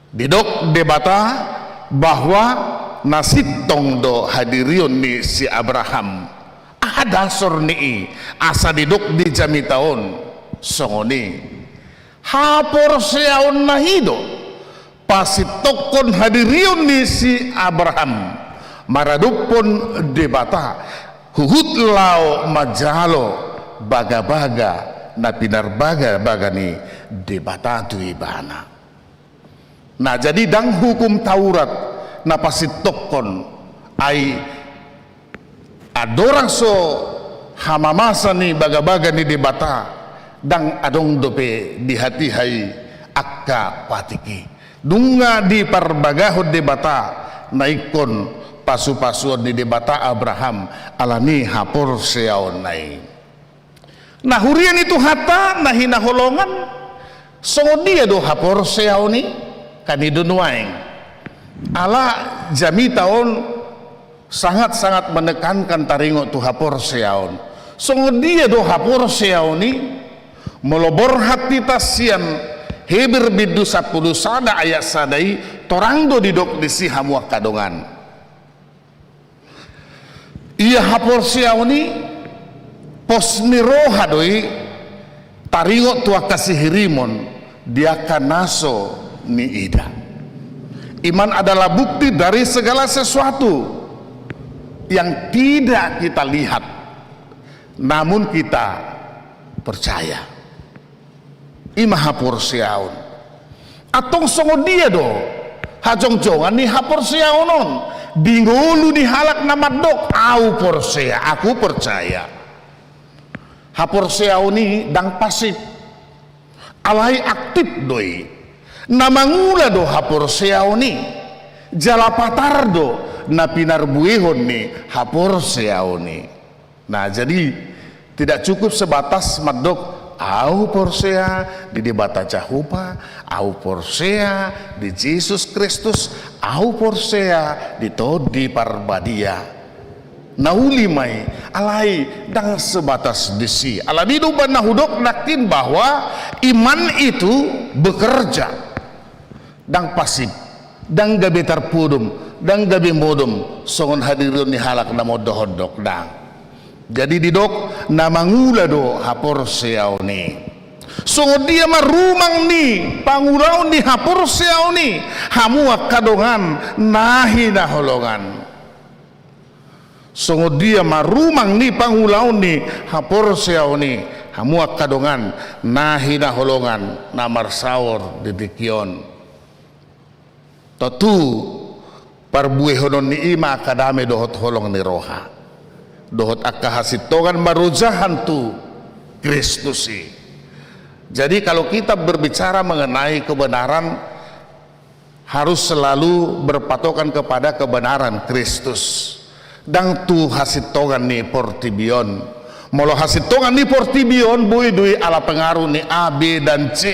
didok debata bahwa nasitong do hadirion ni si Abraham ada sorni asa didok di jami tahun songoni hapor seaon nahido pasitokon hadirion ni si Abraham maradupon debata huhut lao majalo baga-baga na pinarbaga-baga ni debatatu ibana nah jadi dang hukum Taurat na pasitokon ay adorang so hamamasa ni baga-baga ni debata dang adong dope di hati hai akka patiki dunga di parbagahod debata naikon pasu-pasuan di debata Abraham alani hapor seaon nai nah hurian itu hata nah hinaholongan songo dia do hapor seaoni kanido nuaing ala jami tahun sangat-sangat menekankan taringo tu hapor seaon songo dia do hapor seaoni melobor hati tasian Heber bidu 10 sada ayat sadai torang do didok disi hamuak kadongan ia hapor siauni pos niroha doi taringo tua kasih rimon dia kanaso ni ida iman adalah bukti dari segala sesuatu yang tidak kita lihat namun kita percaya ima hapor siaun atong songo dia do hajong-jongan ni hapor siaunon dingulu di halak namadok au porsea aku percaya hapor seauni dang pasif alai aktif doi na mangula do hapor seauni jala patardo na pinarbuihon ni hapor seauni. Nah, jadi tidak cukup sebatas madok au porsea di debata Jehovah, au porsea di Yesus Kristus, au porsea di todi parbadia. Nauli mai alai dang sebatas disi. Alani duban nahudok nakin bahwa iman itu bekerja dang pasif, dang gabe tarpudum, dang gabe modum, songon hadirun ni halak na modohodok dang. Jadi didok na mangula do hapor seau ni. Songon dia marumang ni pangulaw ni hapor seau ni hamuak kadongan nahi na holongan. Songo dia marumang ni pangulaw ni hapor seau ni hamuak kadongan nahi na holongan na marsaor didikion. Totu parbuehonon ni ima kadame dohot holong ni roha. Dohot akahasitongan marujahan tu Kristusi. Jadi kalau kita berbicara mengenai kebenaran harus selalu berpatokan kepada kebenaran Kristus. Dang tu hasitongan ni portibion. Molo hasitongan ni portibion bui dui ala pengaruh ni A, B dan C.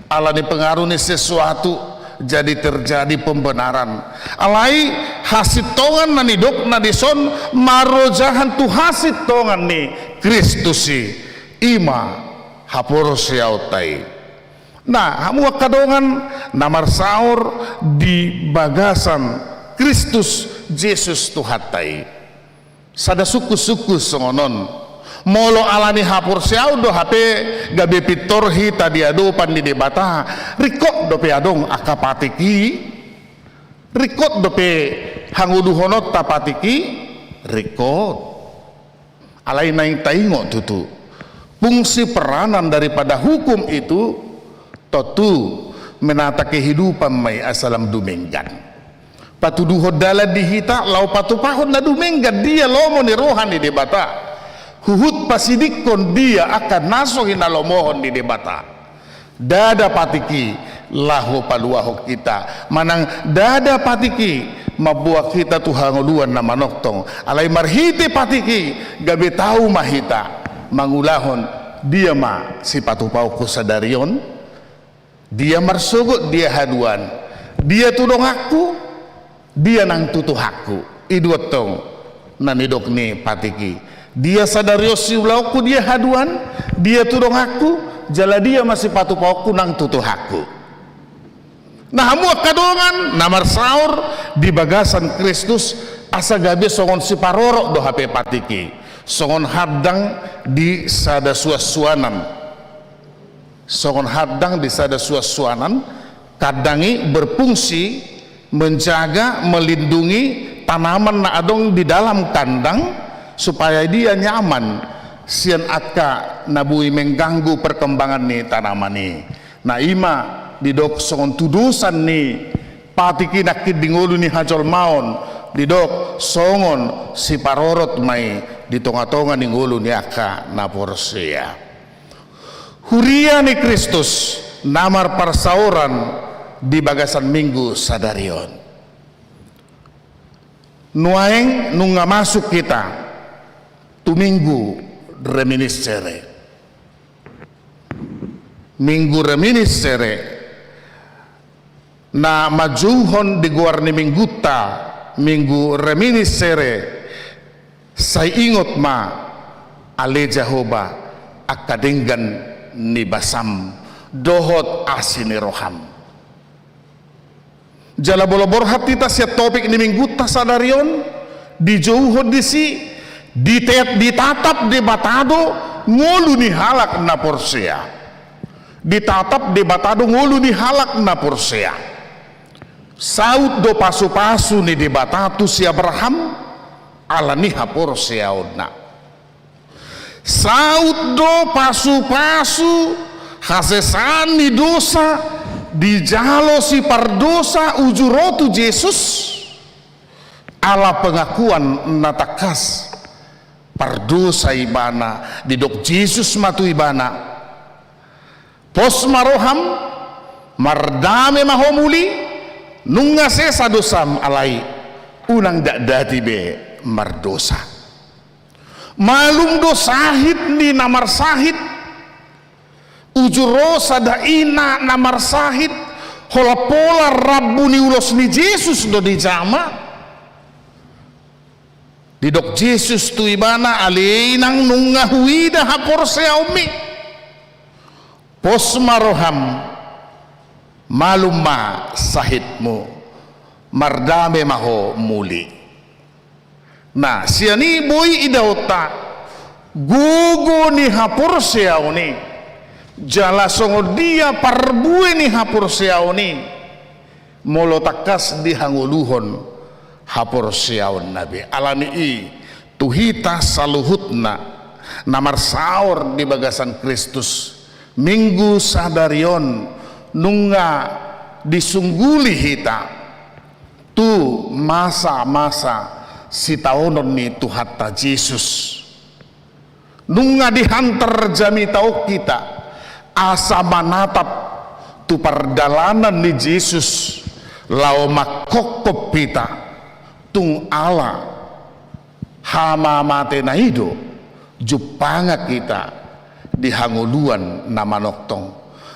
Ala ni pengaruh ni sesuatu jadi terjadi pembenaran. Alai hasitongan na nidok na dison marojahan tu hasitongan ni Kristusi ima hapor siautai. Nah, hamu kadongan namar saur di bagasan Kristus Yesus tuhatai. Sada suku-suku songonon molo alani hapor siau do hape gabe pitorhi tadi ado pandi debata rikok dope adong akapatiki rikot dope hangudu honot tapatiki rikot alai naing taingo tutu fungsi peranan daripada hukum itu totu menata kehidupan mai asalam dumenggan patudu hodala dihita lau patu pahon na dumenggan dia lomo ni rohani debata huhut pasidikon dia akan nasohin alomohon di debata dada patiki lahu paluahok kita manang dada patiki mabuak kita tuhanguluan na manoktong alai marhiti patiki gabe tahu mahita mangulahon dia ma si patupau kusadarion dia marsugut dia haduan dia tudong aku dia nang tutuhaku iduotong nanidok ni patiki dia sadario siulauku dia haduan dia tudong aku jala dia masih patu pauku nang tutuh aku. Nah hamu kadongan namar saur di bagasan Kristus asa gabe songon si parorok do hape patiki songon hadang di sada suasuanan songon hadang di sada suasuanan kadangi berfungsi menjaga melindungi tanaman na adong di dalam kandang supaya dia nyaman sian akka nabui mengganggu perkembangan ni tanaman ni na ima didok songon tudusan ni patiki nakid dingulu ni hajol maon didok songon si parorot mai di tonga-tonga dingulu ni akka na porsea huria ni Kristus namar persauran di bagasan minggu sadarion nuaeng nunga masuk kita tu minggu reminiscere na majuhon di guarni mingguta minggu reminiscere say ingot ma ale Jehovah akadenggan ni basam dohot asini roham jala bolobor hatita siya topik ni mingguta sadarion di jauhon disi ditatap di batado ngolu ni halak na porsea ditatap di batado ngolu ni halak na porsea saud do pasu-pasu ni di batatu si Abraham ala ni haporsea odna saud do pasu-pasu hasesan ni dosa di jalo si pardosa ujurotu Yesus ala pengakuan natakas pardosa ibana di dok Jesus matu ibana pos maroham mardame mahomuli nunga sesa dosam alai unang dati be mardosa malum do sahid ni namar sahid ujurosa da ina namar sahid hola pola rabbu ni ulos ni Jesus do di jama di dok Jesus tu ibana alinang nunga huida hapor seaumi pos maroham malumma sahidmu mardame maho muli. Nah siani boy idauta gugu ni hapor seauni jala songo dia parbue ni hapor seauni molo takas di hanguluhon hapor seaun nabi alani i tuhita saluhutna namar saur di bagasan Kristus minggu sadarion nunga disungguli hita tu masa-masa si taonon ni Tuhatta Yesus nunga dihantar jami tau kita asa manatap tu pardalanan ni Jesus lao makokop pita tung ala hama mate na ido jupanga kita di hanguluan nama noktong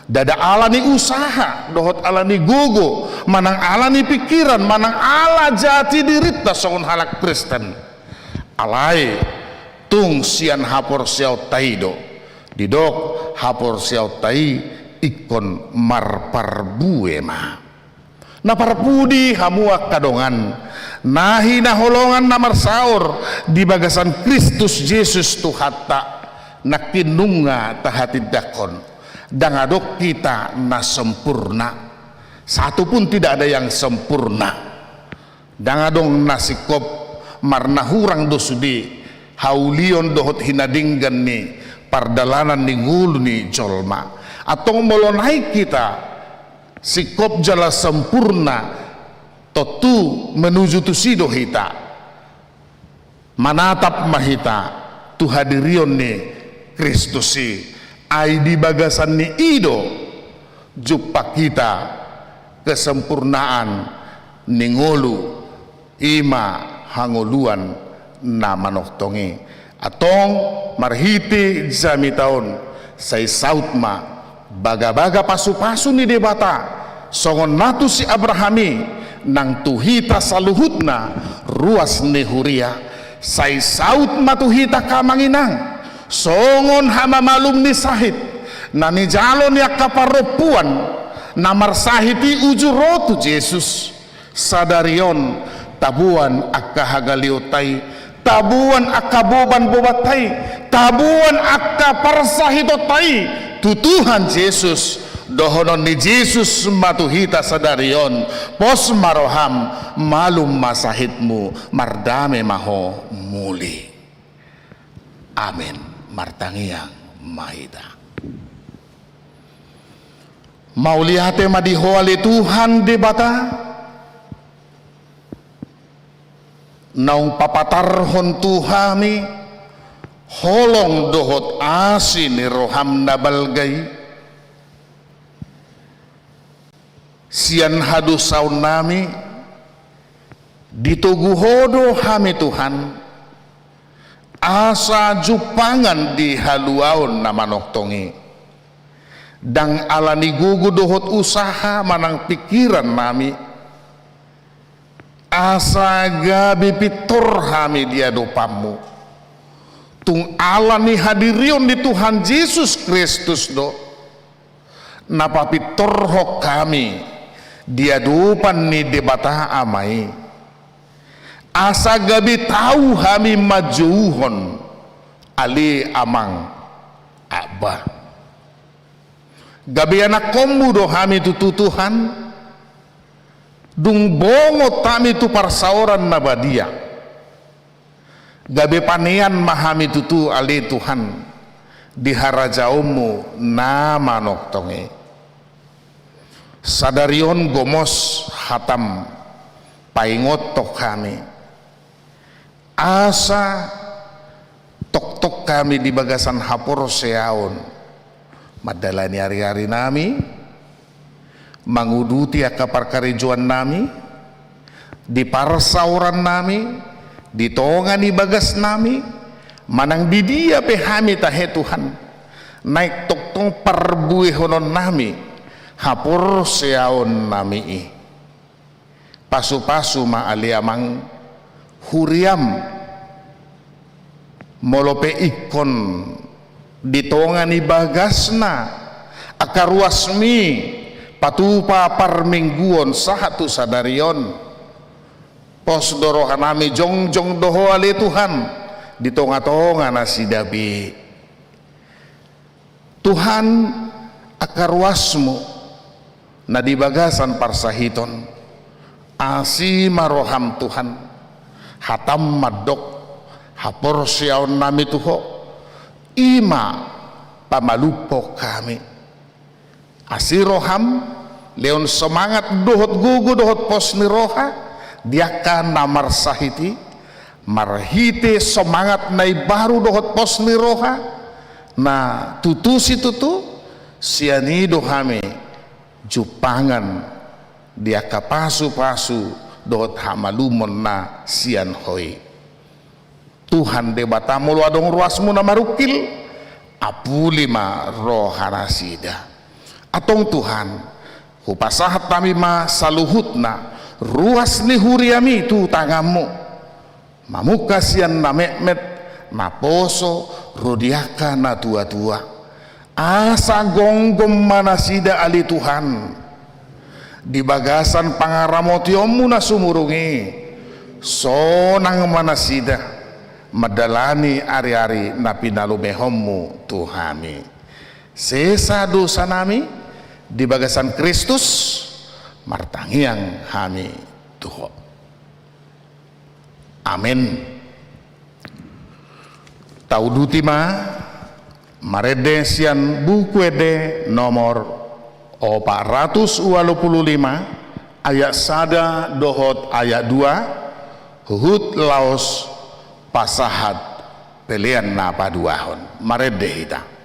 dada ala ni usaha dohot ala ni gogo manang ala ni pikiran manang ala jati dirita songon halak Kristen alai tung sian hapor siau taido didok hapor siau tai ikon marparbue ma na parpudi hamua kadongan nahi na holongan namar saur di bagasan Kristus Yesus Tuhatta nakinunga tahatid dakon dangadok kita na sempurna satu pun tidak ada yang sempurna dangadong nasikop marna hurang dosudi haulion dohot hinadinggan ni pardalanan ni ngulu ni jolma atau molonai kita sikop jala sempurna totu menuju tu sido hita manatap mahita tu hadirion ni Kristusi ai di bagasan ni ido jumpa kita kesempurnaan ni ngulu ima hanguluan na manoktongi atong marhiti jami taon say sautma baga-baga pasu-pasu ni debata songon natu si Abrahami nang tuhita saluhutna ruas ni huria say saut matuhita kamanginang songon hama malum ni sahid na ni jalon ya kaparopuan namar sahiti ujurotu Yesus sadarion tabuan akahagaliotay tabuan akaboban bobatay tabuan akaparsahitotai tutuhan Yesus dohonon ni Yesus matuhita sadarion pos maroham malum masahitmu mardame maho muli amin martangiang mahita mauliate madihoali Tuhan debata naung papatarhon tuhami holong dohot asi ni roham nabalgay sian hadu saun nami dituguhodo hami Tuhan asa jupangan di haluaon na manoktongi dang alani gugu dohot usaha manang pikiran nami asa gabi pitor hami dia dopamu tung alani hadirion di Tuhan Yesus Kristus do napa pitorhok kami dia dupan ni debata amai asa gabi tahu hami majuhon ali amang abah gabi anak kombu do hami tututuhan dung bongo tami tu parsaoran nabadia gabe panean mahami tutu ali Tuhan di harajaumu nama noktonge sadarion gomos hatam paingot tok kami asa tok-tok kami di bagasan hapor seaon madalani hari-hari nami manguduti akapar karejuan nami di parsauran nami di tongani bagas nami manang di dia pehami tahe Tuhan naik tok-tok parbuih honon nami hapor seaon nami i pasu-pasu ma aliamang huriam molope ikon ditongani bagasna akaruasmi patupa parmingguon sahatu sadarion pos dorohanami jongjong doho ale Tuhan di tonga-tonga nasi dabi Tuhan akaruasmu na di bagasan parsahiton asi maroham Tuhan hatam madok hapor siaon nami tuho ima pamalupo kami asiroham leon semangat dohot gugu dohot pos ni roha diaka namar sahiti marhite semangat nai baru dohot pos ni roha na tutusi tutu siani dohame jupangan diaka pasu-pasu dohot hamalumon na sian hoi Tuhan debatamul wadong ruasmu na marukil apulima rohanasida atong Tuhan hupasahat kami ma saluhutna ruas ni huriami tu tangamu mamukasian na mekmet na poso rodiaka na tua-tua asa gonggom manasida ali Tuhan di bagasan pangaramotiomu na sumurungi sonang manasida madalani ari-ari na pinalumehommu Tuhami sesa dosa nami di bagasan Kristus martangiang hami Tuho amin taudutima marede sian buku ede nomor 425 ayat sada dohot ayat 2 hut laos pasahat pelian na paduahon marede hita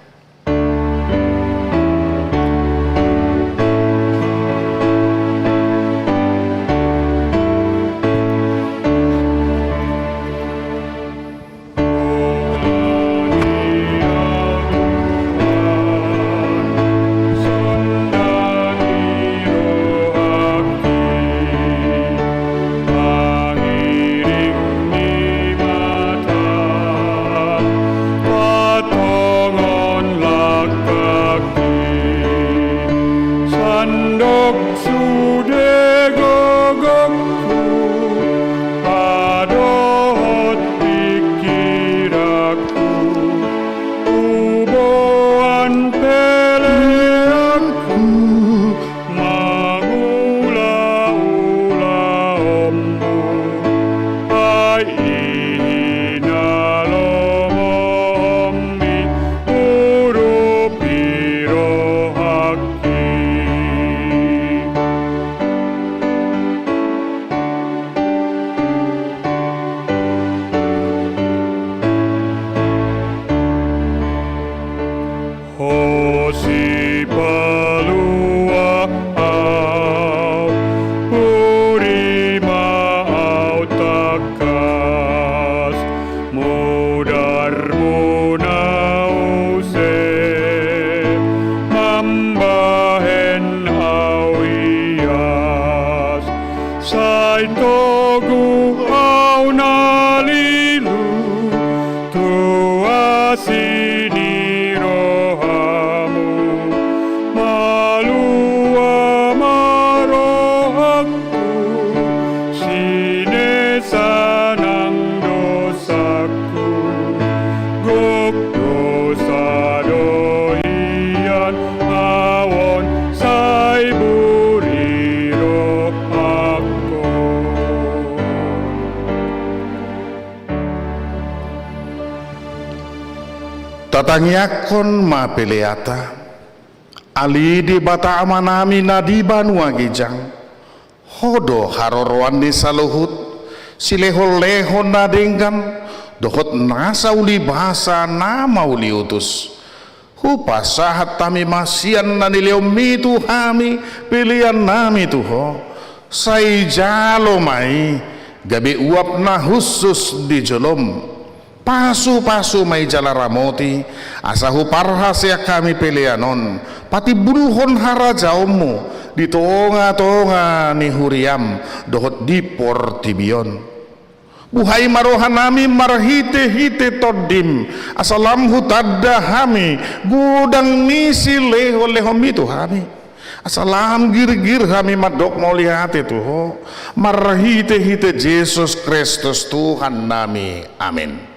tatangyakon mapeleata alidi bata amanami nadiba nuagijang hodo haroroan ni saluhut silehol lehon nadenggan dohot nasa uli bahasa nama uli utus hupa sahat tami masian na niliomi tu hami pilihan nami tuho say jalo mai gabi uap na husus di jolom pasu-pasu may jalaramoti asahu parhas ya kami pilihanon pati buruhon harajaumu di tonga-tonga ni huriam dohot di portibion buhay marohan nami marhite-hite todim asalam hutadda hami gudang nisi leho-leho itu hami asalam gir-gir hami madok moliate tuho marhite-hite Yesus Kristus Tuhan nami amin.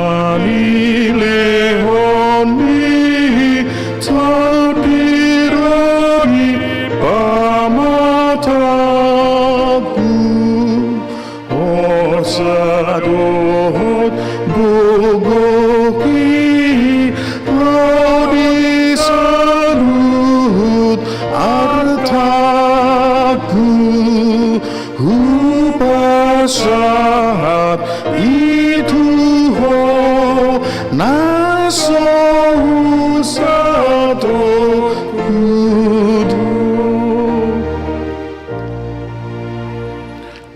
Nasanani lehoni tadirani pamataku osadot gogoki rodi salut artaku hupasahat itu ho naso usato kudu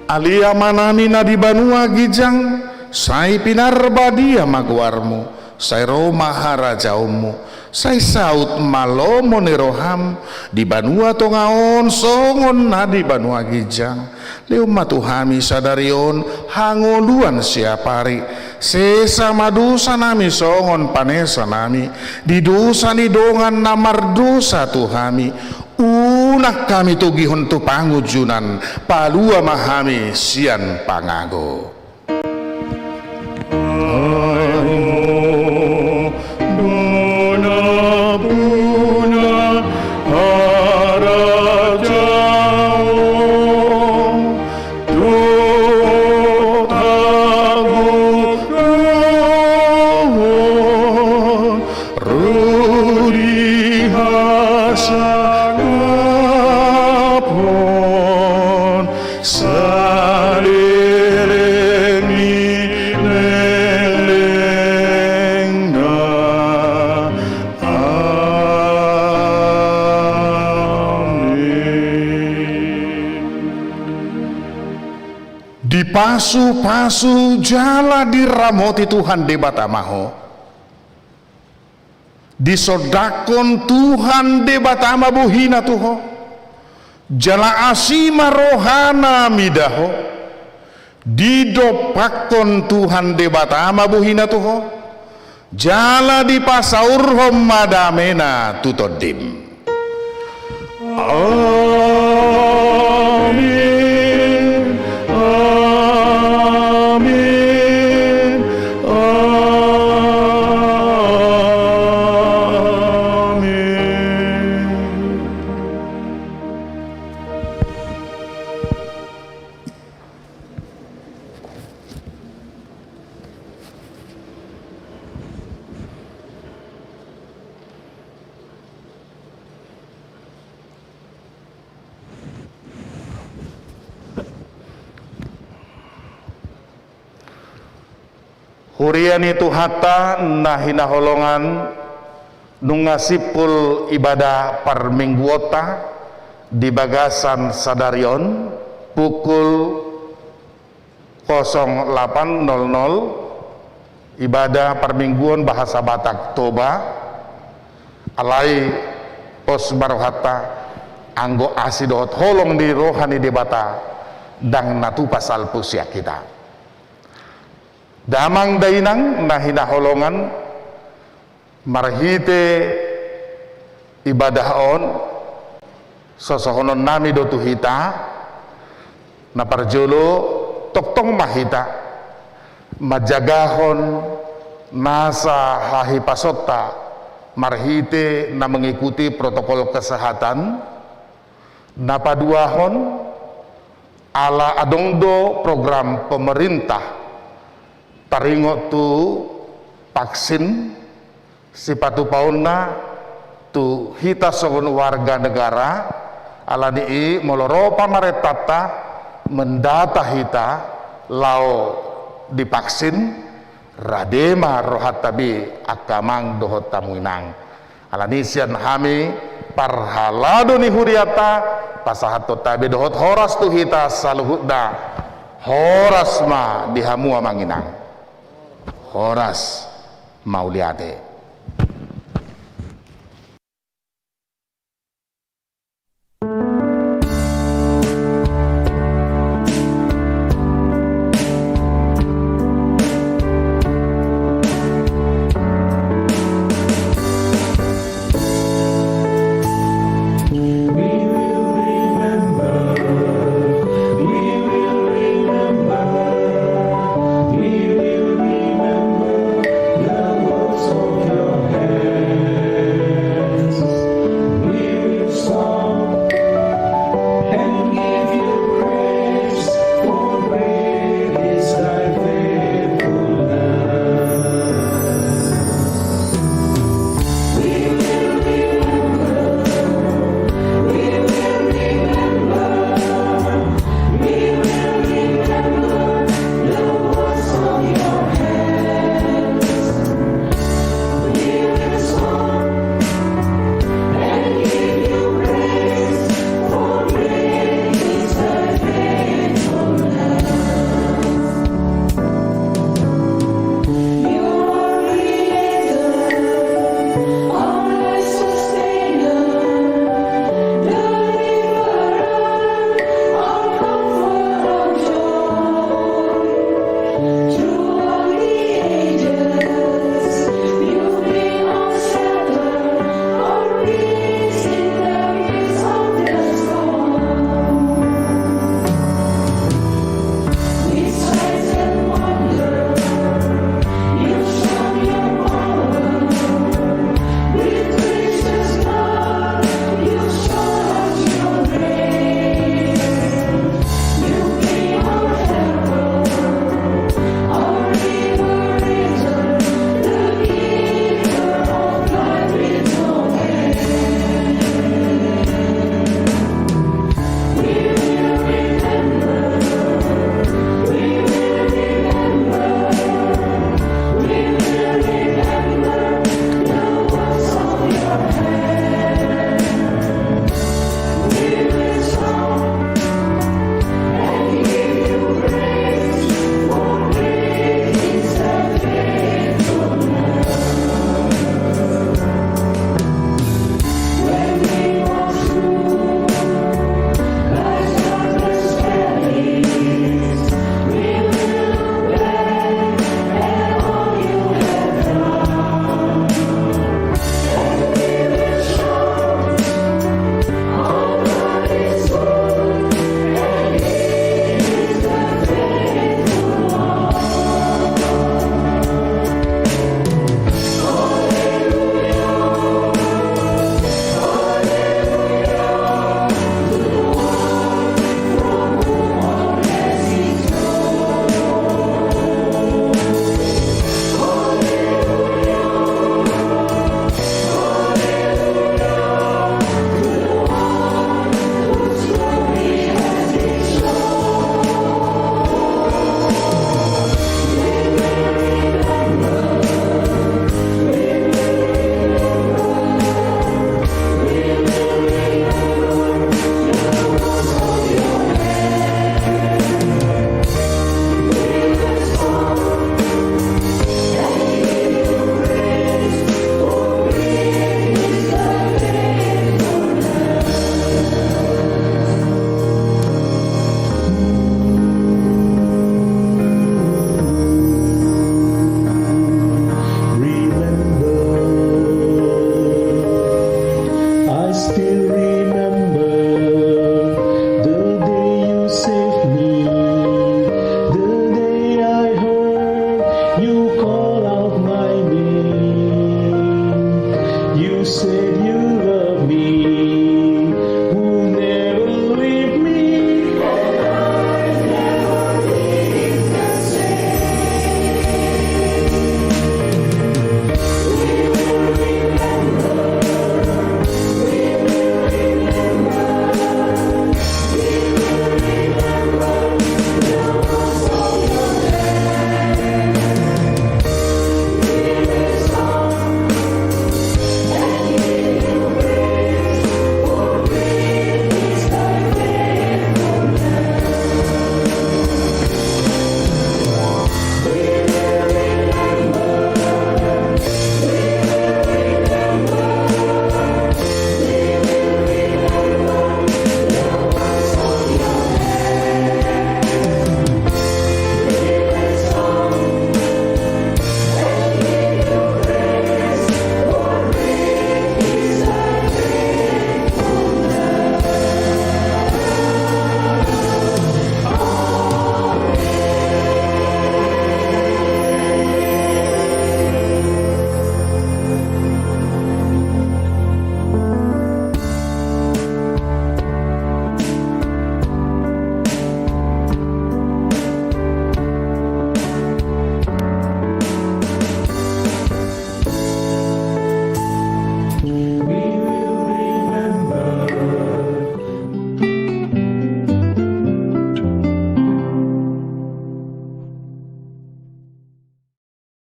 alia manani na di Banua Gijang sai pinarbadia magwarmu sai Roma harajaumu sai saut malomo ni roham di Banua tongaon songon na di Banua Gijang leu matuhami sadarion hangoluan siapari sesama dosa nami songon panesa nami di dosa ni dongan namar dosa tuhami unak kami tugihon tu pangujunan palua mahami sian pangago pasu-pasu jala diramoti Tuhan debat amaho disodakon Tuhan debat ama buhina tuho jala asima rohana midaho didopakon Tuhan debat ama buhina tuho jala di pasaurhom madamena tutodim amin. Hurian itu hatta nahina holongan nungasipul ibadah per mingguota di Bagasan Sadarion pukul 08.00 ibadah permingguan bahasa Batak Toba alai pos barohata anggo asidot holong di rohani di bata dang natu pasal pusya kita damang dainang nahina holongan marhite ibadah on sosohonon nami dotu hita na parjolo toktong mahita majagahon nasa hahi pasota marhite na mengikuti protokol kesehatan na paduahon ala adongdo program pemerintah taringo tu vaksin sipatu pauna tu hita sogon warga negara ala ni moloropa maretata mendata hita lau divaksin radema rohat tabi akamang dohot tamuinang alanisian hami parhalado ni huriata pasahato tabi dohot horas tu hita saluhutda horas ma dihamua manginang horas mauliate. said you love me.